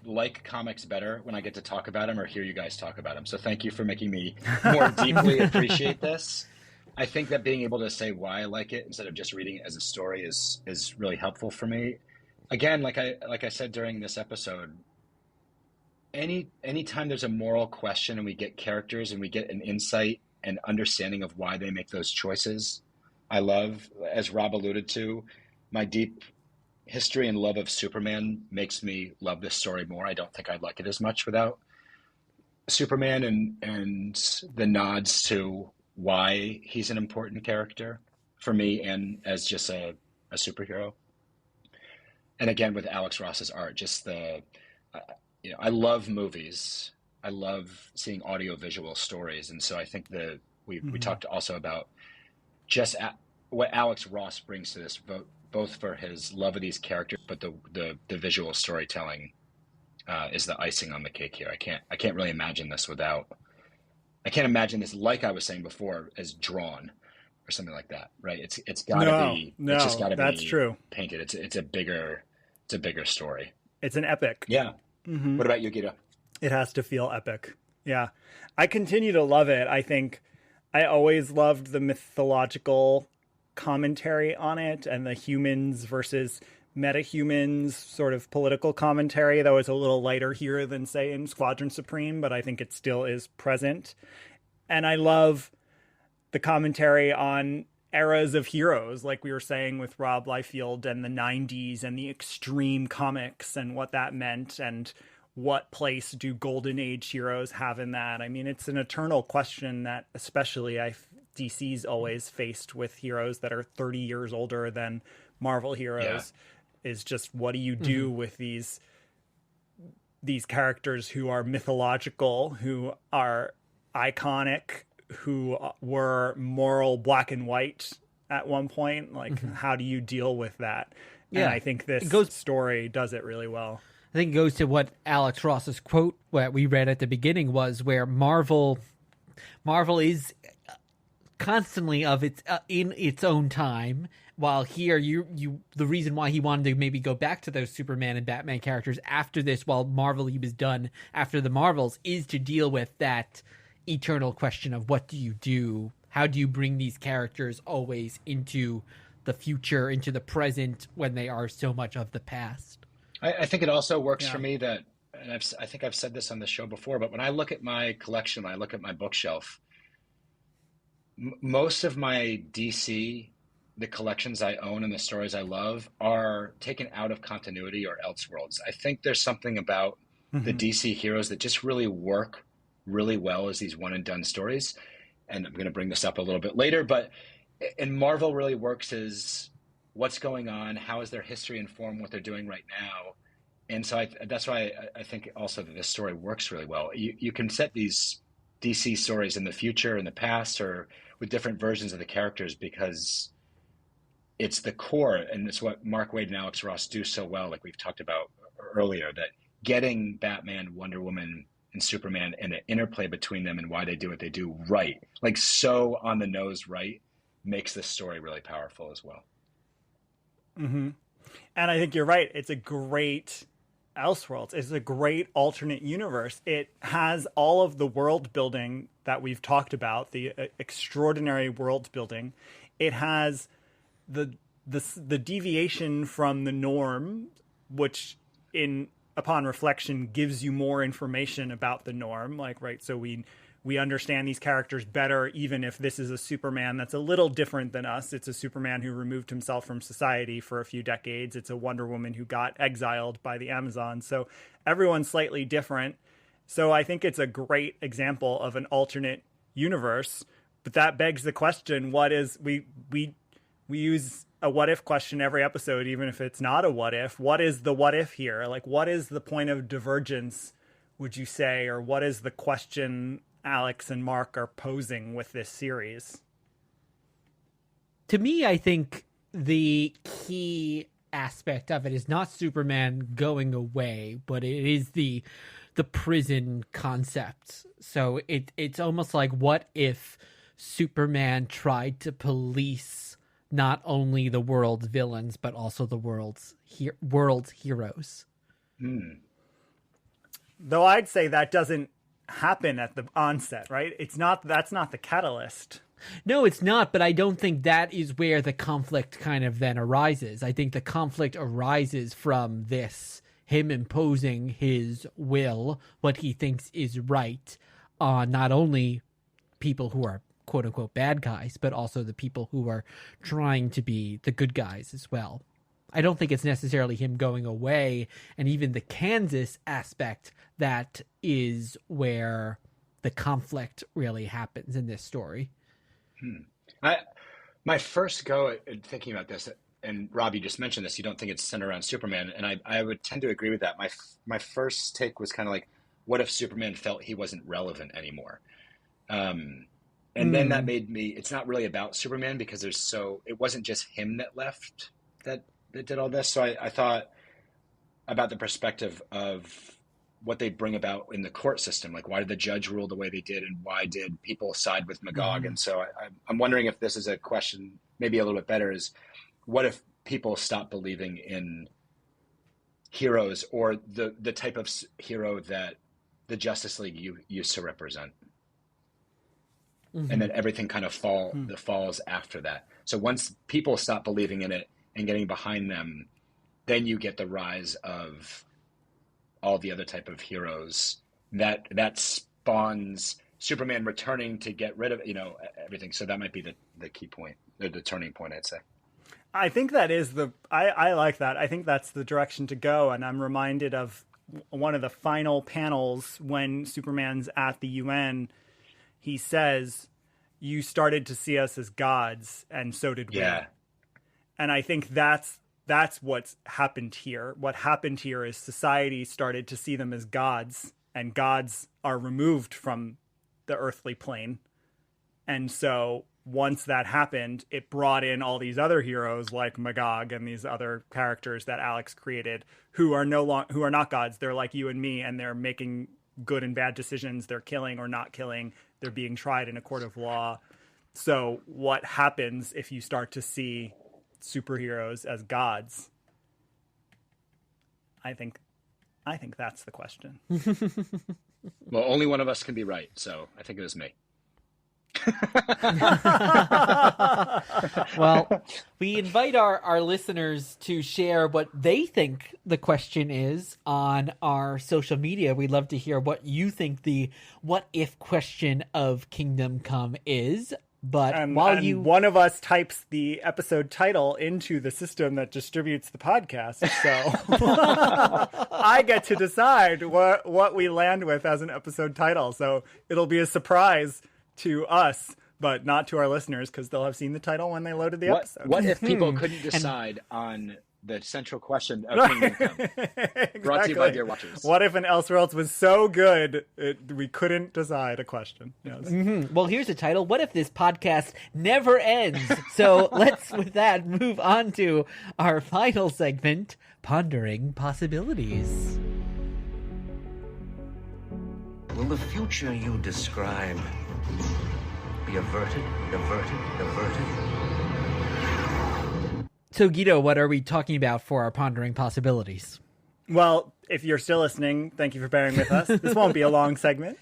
like comics better when I get to talk about them or hear you guys talk about them. So thank you for making me more deeply appreciate this. I think that being able to say why I like it instead of just reading it as a story is really helpful for me. Again, like I said during this episode, anytime there's a moral question and we get characters and we get an insight and understanding of why they make those choices, I love. As Rob alluded to, my deep history and love of Superman makes me love this story more. I don't think I'd like it as much without Superman and the nods to why he's an important character for me and as just a superhero. And again, with Alex Ross's art, just I love movies. I love seeing audio-visual stories. And so I think that we talked also about just what Alex Ross brings to this, both for his love of these characters, but the visual storytelling is the icing on the cake here. I can't really imagine this I can't imagine this, like I was saying before, as drawn or something like that, right? It's gotta be. No, it's just gotta that's be true. Painted. It's a bigger story. It's an epic. Yeah. Mm-hmm. What about you, Guido? It has to feel epic. Yeah. I continue to love it. I think I always loved the mythological commentary on it and the humans versus metahumans sort of political commentary that was a little lighter here than, say, in Squadron Supreme, but I think it still is present. And I love the commentary on eras of heroes, like we were saying with Rob Liefeld and the 90s and the extreme comics and what that meant and what place do Golden Age heroes have in that. I mean, it's an eternal question that especially DC's always faced with heroes that are 30 years older than Marvel heroes, is just what do you do with these characters who are mythological, who are iconic, who were moral black and white at one point? Like, how do you deal with that? Yeah, and I think this story does it really well. I think it goes to what Alex Ross's quote, what we read at the beginning, was where Marvel is constantly of its in its own time, while here the reason why he wanted to maybe go back to those Superman and Batman characters after this, while he was done after the Marvels, is to deal with that eternal question of what do you do? How do you bring these characters always into the future, into the present, when they are so much of the past? I think it also works for me that, and I think I've said this on the show before, but when I look at my collection, I look at my bookshelf, most of my DC, the collections I own and the stories I love, are taken out of continuity or Elseworlds. I think there's something about the DC heroes that just really work really well as these one and done stories. And I'm going to bring this up a little bit later, but and Marvel really works as what's going on, how is their history inform what they're doing right now. And so that's why I think also that this story works really well. You can set these DC stories in the future, in the past, or with different versions of the characters, because it's the core, and it's what Mark Waid and Alex Ross do so well, like we've talked about earlier, that getting Batman, Wonder Woman, and Superman and the interplay between them and why they do what they do right, like so on the nose right, makes this story really powerful as well. Mm-hmm. And I think you're right. It's a great Elseworlds. It's a great alternate universe. It has all of the world building that we've talked about, the extraordinary world building. It has the deviation from the norm, which upon reflection gives you more information about the norm. Like, right. So we understand these characters better, even if this is a Superman that's a little different than us. It's a Superman who removed himself from society for a few decades. It's a Wonder Woman who got exiled by the Amazon. So everyone's slightly different. So I think it's a great example of an alternate universe. But that begs the question, we use a what if question every episode, even if it's not a what if. What is the what if here? Like, what is the point of divergence, would you say? Or what is the question Alex and Mark are posing with this series? To me, I think the key aspect of it is not Superman going away, but it is the prison concept. So it's almost like, what if Superman tried to police not only the world's villains, but also the world's heroes? Though I'd say that doesn't happen at the onset, right? That's not the catalyst. No, it's not, but I don't think that is where the conflict kind of then arises. I think the conflict arises from him imposing his will, what he thinks is right, on not only people who are quote unquote bad guys, but also the people who are trying to be the good guys as well. I don't think it's necessarily him going away, and even the Kansas aspect, that is where the conflict really happens in this story. My first go at thinking about this, and Rob, you just mentioned this, you don't think it's centered around Superman, and I would tend to agree with that. My first take was kind of like, what if Superman felt he wasn't relevant anymore? And then that made me, it's not really about Superman, because it wasn't just him that left that did all this. So I thought about the perspective of what they bring about in the court system. Like, why did the judge rule the way they did, and why did people side with Magog? And so I'm wondering if this is a question, maybe a little bit better, is what if people stop believing in heroes, or the type of hero that the Justice League used to represent? And then everything kind of falls after that. So once people stop believing in it and getting behind them, then you get the rise of all the other type of heroes that spawns Superman returning to get rid of, everything. So that might be the key point, the turning point, I'd say. I think that is I like that. I think that's the direction to go. And I'm reminded of one of the final panels when Superman's at the UN. He says, "You started to see us as gods, and so did we." Yeah. And I think that's what's happened here. What happened here is society started to see them as gods, and gods are removed from the earthly plane. And so once that happened, it brought in all these other heroes like Magog and these other characters that Alex created, who are not gods. They're like you and me, and they're making good and bad decisions. They're killing or not killing. They're being tried in a court of law. So what happens if you start to see superheroes as gods? I think that's the question. Well, only one of us can be right, so I think it was me. Well, we invite our listeners to share what they think the question is on our social media. We'd love to hear what you think the what if question of Kingdom Come is. But one of us types the episode title into the system that distributes the podcast, so I get to decide what we land with as an episode title. So it'll be a surprise to us, but not to our listeners, because they'll have seen the title when they loaded the episode. What if people couldn't decide on the central question of Kingdom Come. Exactly. Brought to you by Dear Watchers. What if an Elseworlds was so good we couldn't decide a question? Yes. Mm-hmm. Well, here's the title. What if this podcast never ends? So let's, with that, move on to our final segment, Pondering Possibilities. Will the future you describe be averted, averted, averted? So, Guido, what are we talking about for our Pondering Possibilities? Well, if you're still listening, thank you for bearing with us. This won't be a long segment.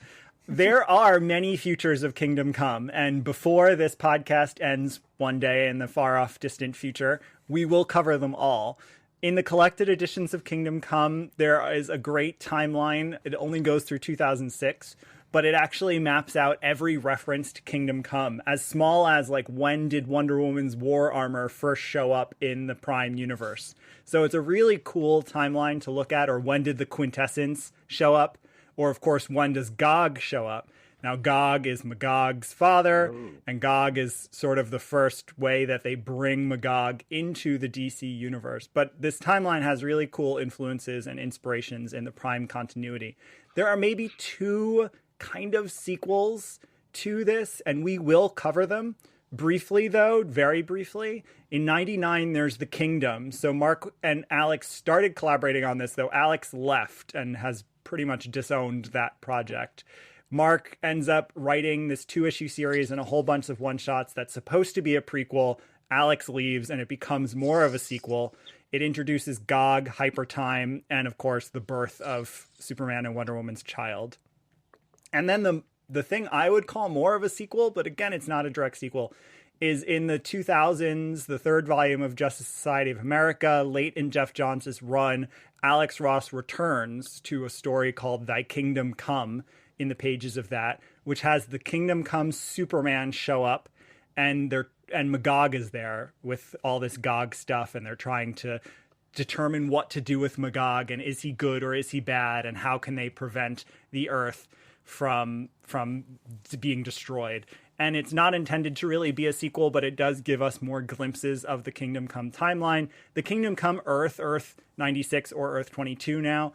There are many futures of Kingdom Come, and before this podcast ends one day in the far-off distant future, we will cover them all. In the collected editions of Kingdom Come, there is a great timeline. It only goes through 2006, but it actually maps out every reference to Kingdom Come, as small as, like, when did Wonder Woman's war armor first show up in the Prime universe. So it's a really cool timeline to look at, or when did the Quintessence show up, or, of course, when does Gog show up? Now, Gog is Magog's father, and Gog is sort of the first way that they bring Magog into the DC universe. But this timeline has really cool influences and inspirations in the Prime continuity. There are maybe 2 kind of sequels to this, and we will cover them. Briefly, though, very briefly, in 99, there's The Kingdom. So Mark and Alex started collaborating on this, though Alex left and has pretty much disowned that project. Mark ends up writing this 2-issue series and a whole bunch of one-shots that's supposed to be a prequel. Alex leaves, and it becomes more of a sequel. It introduces Gog, Hyper Time, and, of course, the birth of Superman and Wonder Woman's child. And then the thing I would call more of a sequel, but again, it's not a direct sequel, is in the 2000s, the 3rd volume of Justice Society of America, late in Jeff Johns' run, Alex Ross returns to a story called Thy Kingdom Come in the pages of that, which has the Kingdom Come Superman show up, and Magog is there with all this Gog stuff, and they're trying to determine what to do with Magog, and is he good or is he bad, and how can they prevent the Earth from being destroyed. And it's not intended to really be a sequel, but it does give us more glimpses of the Kingdom Come timeline. The Kingdom Come Earth 96 or Earth 22 now,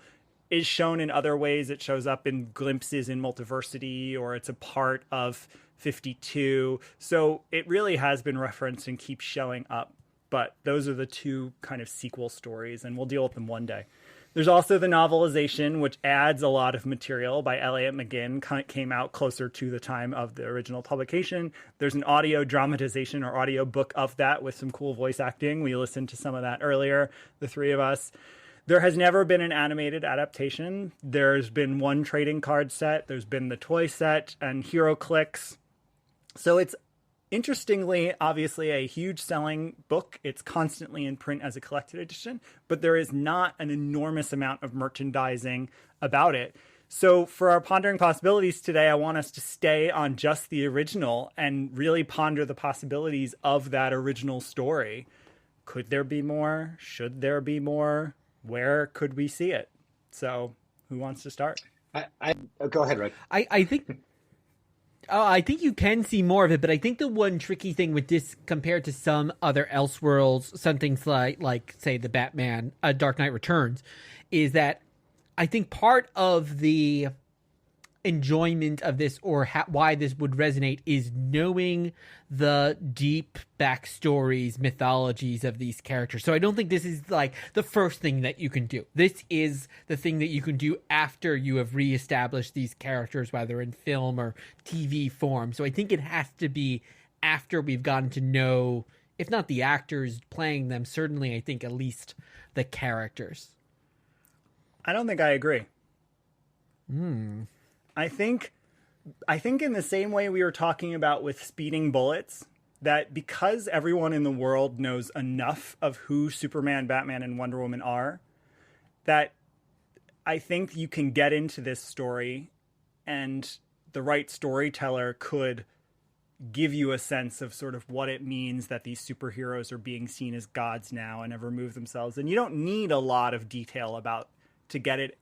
is shown in other ways. It shows up in glimpses in Multiversity, or it's a part of 52. So it really has been referenced and keeps showing up. But those are the 2 kind of sequel stories, and we'll deal with them one day. There's also the novelization, which adds a lot of material by Elliot McGinn, came out closer to the time of the original publication. There's an audio dramatization or audio book of that with some cool voice acting. We listened to some of that earlier, the 3 of us. There has never been an animated adaptation. There's been 1 trading card set. There's been the toy set and HeroClix. So it's, interestingly, obviously a huge selling book. It's constantly in print as a collected edition, but there is not an enormous amount of merchandising about it. So for our Pondering Possibilities today, I want us to stay on just the original and really ponder the possibilities of that original story. Could there be more? Should there be more? Where could we see it? So who wants to start? Go ahead, Red. I think you can see more of it, but I think the one tricky thing with this compared to some other Elseworlds, some things like say the Batman Dark Knight Returns, is that I think part of the enjoyment of this, or why this would resonate, is knowing the deep backstories, mythologies of these characters. So I don't think this is like the first thing that you can do. This is the thing that you can do after you have reestablished these characters, whether in film or TV form. So I think it has to be after we've gotten to know, if not the actors playing them, certainly I think at least the characters. I don't think I agree. I think in the same way we were talking about with Speeding Bullets, that because everyone in the world knows enough of who Superman, Batman, and Wonder Woman are, that I think you can get into this story and the right storyteller could give you a sense of sort of what it means that these superheroes are being seen as gods now and have removed themselves. And you don't need a lot of detail to get it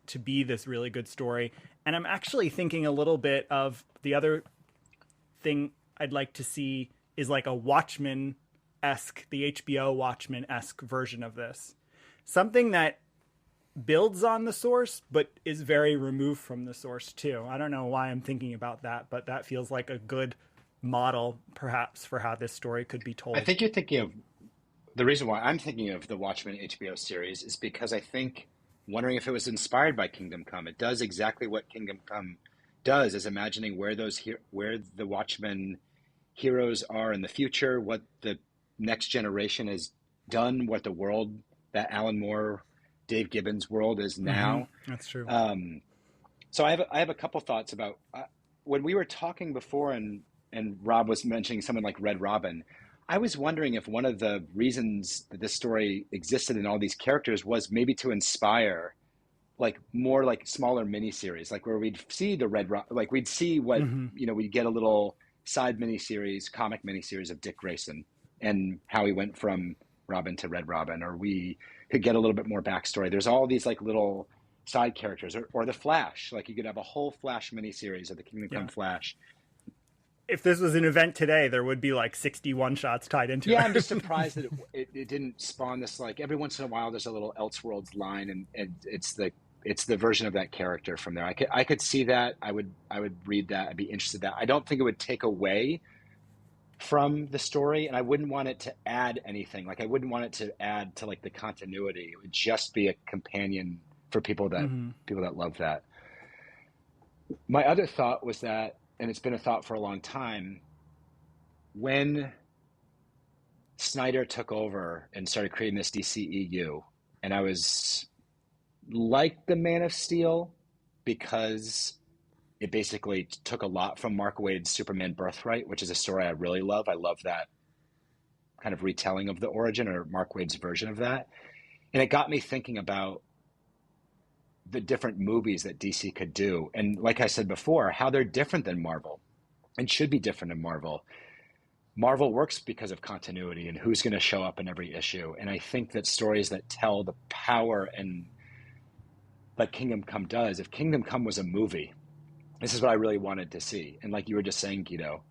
to be this really good story. And I'm actually thinking a little bit of the other thing I'd like to see is like a Watchmen Watchmen-esque, the HBO Watchmen-esque version of this. Something that builds on the source, but is very removed from the source too. I don't know why I'm thinking about that, but that feels like a good model, perhaps, for how this story could be told. I think you're thinking of the reason why I'm thinking of the Watchmen HBO series is because I think, wondering if it was inspired by Kingdom Come. It does exactly what Kingdom Come does, is imagining where the Watchmen heroes are in the future, what the next generation has done, what the world that Alan Moore, Dave Gibbons world is now. That's true. So I have a couple thoughts about when we were talking before, and Rob was mentioning someone like Red Robin. I was wondering if one of the reasons that this story existed in all these characters was maybe to inspire like more like smaller miniseries, like where we'd see the like we'd see what, we'd get a little side miniseries, comic miniseries of Dick Grayson and how he went from Robin to Red Robin, or we could get a little bit more backstory. There's all these like little side characters, or the Flash, like you could have a whole Flash miniseries of the Kingdom Come Flash. If this was an event today, there would be like 61 shots tied into it. Yeah, I'm just surprised that it didn't spawn this, like every once in a while there's a little Elseworlds line, and it's the version of that character from there. I could see that. I would read that. I'd be interested in that. I don't think it would take away from the story, and I wouldn't want it to add anything. Like I wouldn't want it to add to like the continuity. It would just be a companion for people that love that. My other thought was that, and it's been a thought for a long time, when Snyder took over and started creating this DCEU, and I was like the Man of Steel because it basically took a lot from Mark Waid's Superman Birthright, which is a story I really love. I love that kind of retelling of the origin, or Mark Waid's version of that. And it got me thinking about the different movies that DC could do. And like I said before, how they're different than Marvel and should be different than Marvel. Marvel works because of continuity and who's going to show up in every issue. And I think that stories that tell the power and like Kingdom Come does, if Kingdom Come was a movie, this is what I really wanted to see. And like you were just saying, Guido,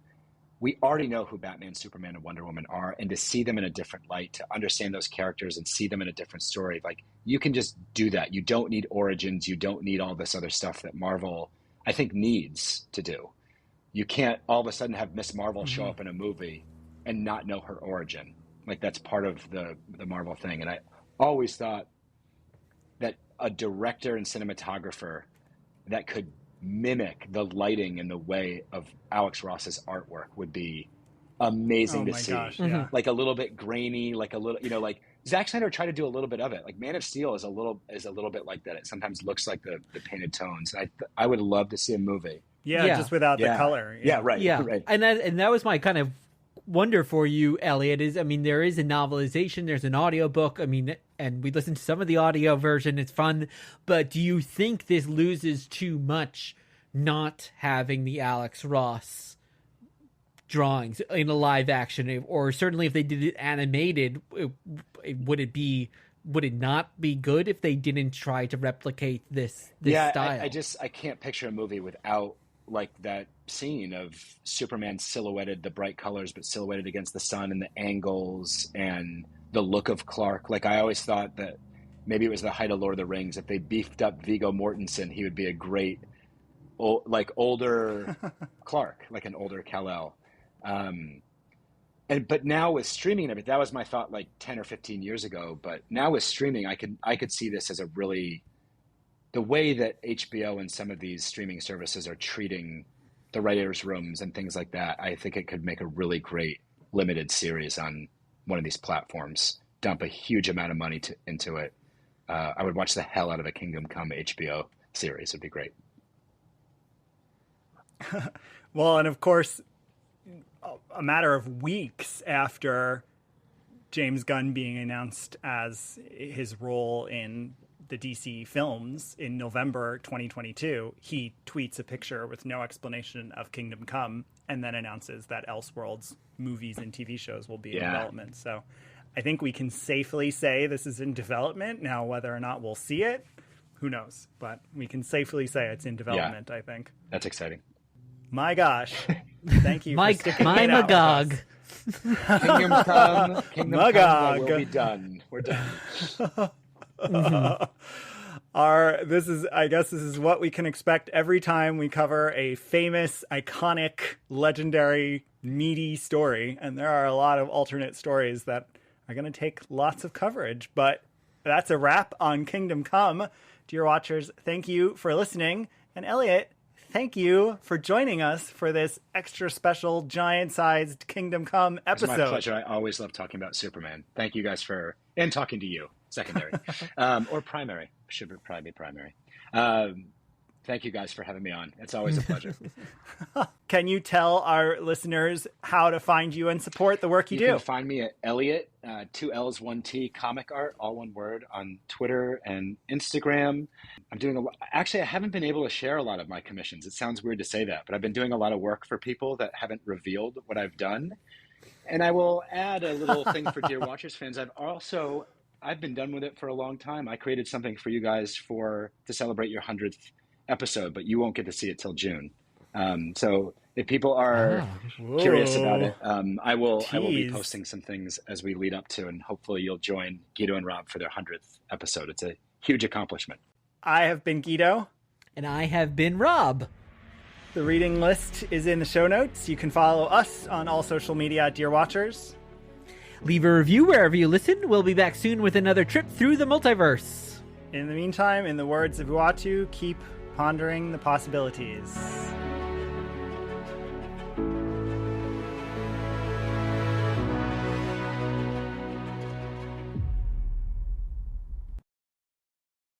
we already know who Batman, Superman, and Wonder Woman are, and to see them in a different light, to understand those characters and see them in a different story, like you can just do that. You don't need origins. You don't need all this other stuff that Marvel, I think, needs to do. You can't all of a sudden have Miss Marvel show up in a movie and not know her origin. Like that's part of the Marvel thing. And I always thought that a director and cinematographer that could mimic the lighting and the way of Alex Ross's artwork would be amazing to see. Gosh, yeah. Like a little bit grainy, like a little, like Zack Snyder tried to do a little bit of it. Like Man of Steel is a little bit like that. It sometimes looks like the painted tones. I would love to see a movie. Yeah. Just without the color. Yeah, right. Yeah, right. and that was my kind of wonder for you, Elliot, is, I mean, there is a novelization, there's an audiobook, I mean, and we listened to some of the audio version, it's fun, but do you think this loses too much not having the Alex Ross drawings in a live action, or certainly if they did it animated, would it not be good if they didn't try to replicate this style? I can't picture a movie without like that scene of Superman silhouetted, the bright colors, but silhouetted against the sun, and the angles and the look of Clark. Like I always thought that maybe it was the height of Lord of the Rings. If they beefed up Viggo Mortensen, he would be a great, like older Clark, like an older Kal-El. But now with streaming and everything, that was my thought like 10 or 15 years ago. But now with streaming, I could see this as a really, the way that HBO and some of these streaming services are treating the writers' rooms and things like that, I think it could make a really great limited series on one of these platforms. Dump a huge amount of money into it. I would watch the hell out of a Kingdom Come HBO series. It'd be great. Well, and of course, a matter of weeks after James Gunn being announced as his role in the DC films in November 2022, he tweets a picture with no explanation of Kingdom Come and then announces that Elseworlds movies and TV shows will be in development. So I think we can safely say this is in development. Now, whether or not we'll see it, who knows? But we can safely say it's in development, I think. That's exciting. My gosh. Thank you for sticking it out with Magog. us. Kingdom come, Magog. we'll be done. We're done. This is what we can expect every time we cover a famous, iconic, legendary, meaty story. And there are a lot of alternate stories that are going to take lots of coverage. But that's a wrap on Kingdom Come. Dear watchers, thank you for listening. And Elliot, thank you for joining us for this extra special, giant-sized Kingdom Come episode. It's my pleasure. I always love talking about Superman. Thank you guys and talking to you, secondary. Or primary. Should probably be primary. Thank you guys for having me on. It's always a pleasure. Can you tell our listeners how to find you and support the work you do? You can find me at Elliot, 2 L's, 1 T, comic art, all one word, on Twitter and Instagram. I'm doing a lot. Actually, I haven't been able to share a lot of my commissions. It sounds weird to say that, but I've been doing a lot of work for people that haven't revealed what I've done. And I will add a little thing for Dear Watchers fans. I've been done with it for a long time. I created something for you guys to celebrate your 100th episode, but you won't get to see it till June. So if people are curious about it, I will be posting some things as we lead up to, and hopefully you'll join Guido and Rob for their 100th episode. It's a huge accomplishment. I have been Guido. And I have been Rob. The reading list is in the show notes. You can follow us on all social media at Dear Watchers. Leave a review wherever you listen. We'll be back soon with another trip through the multiverse. In the meantime, in the words of Uatu, keep pondering the possibilities.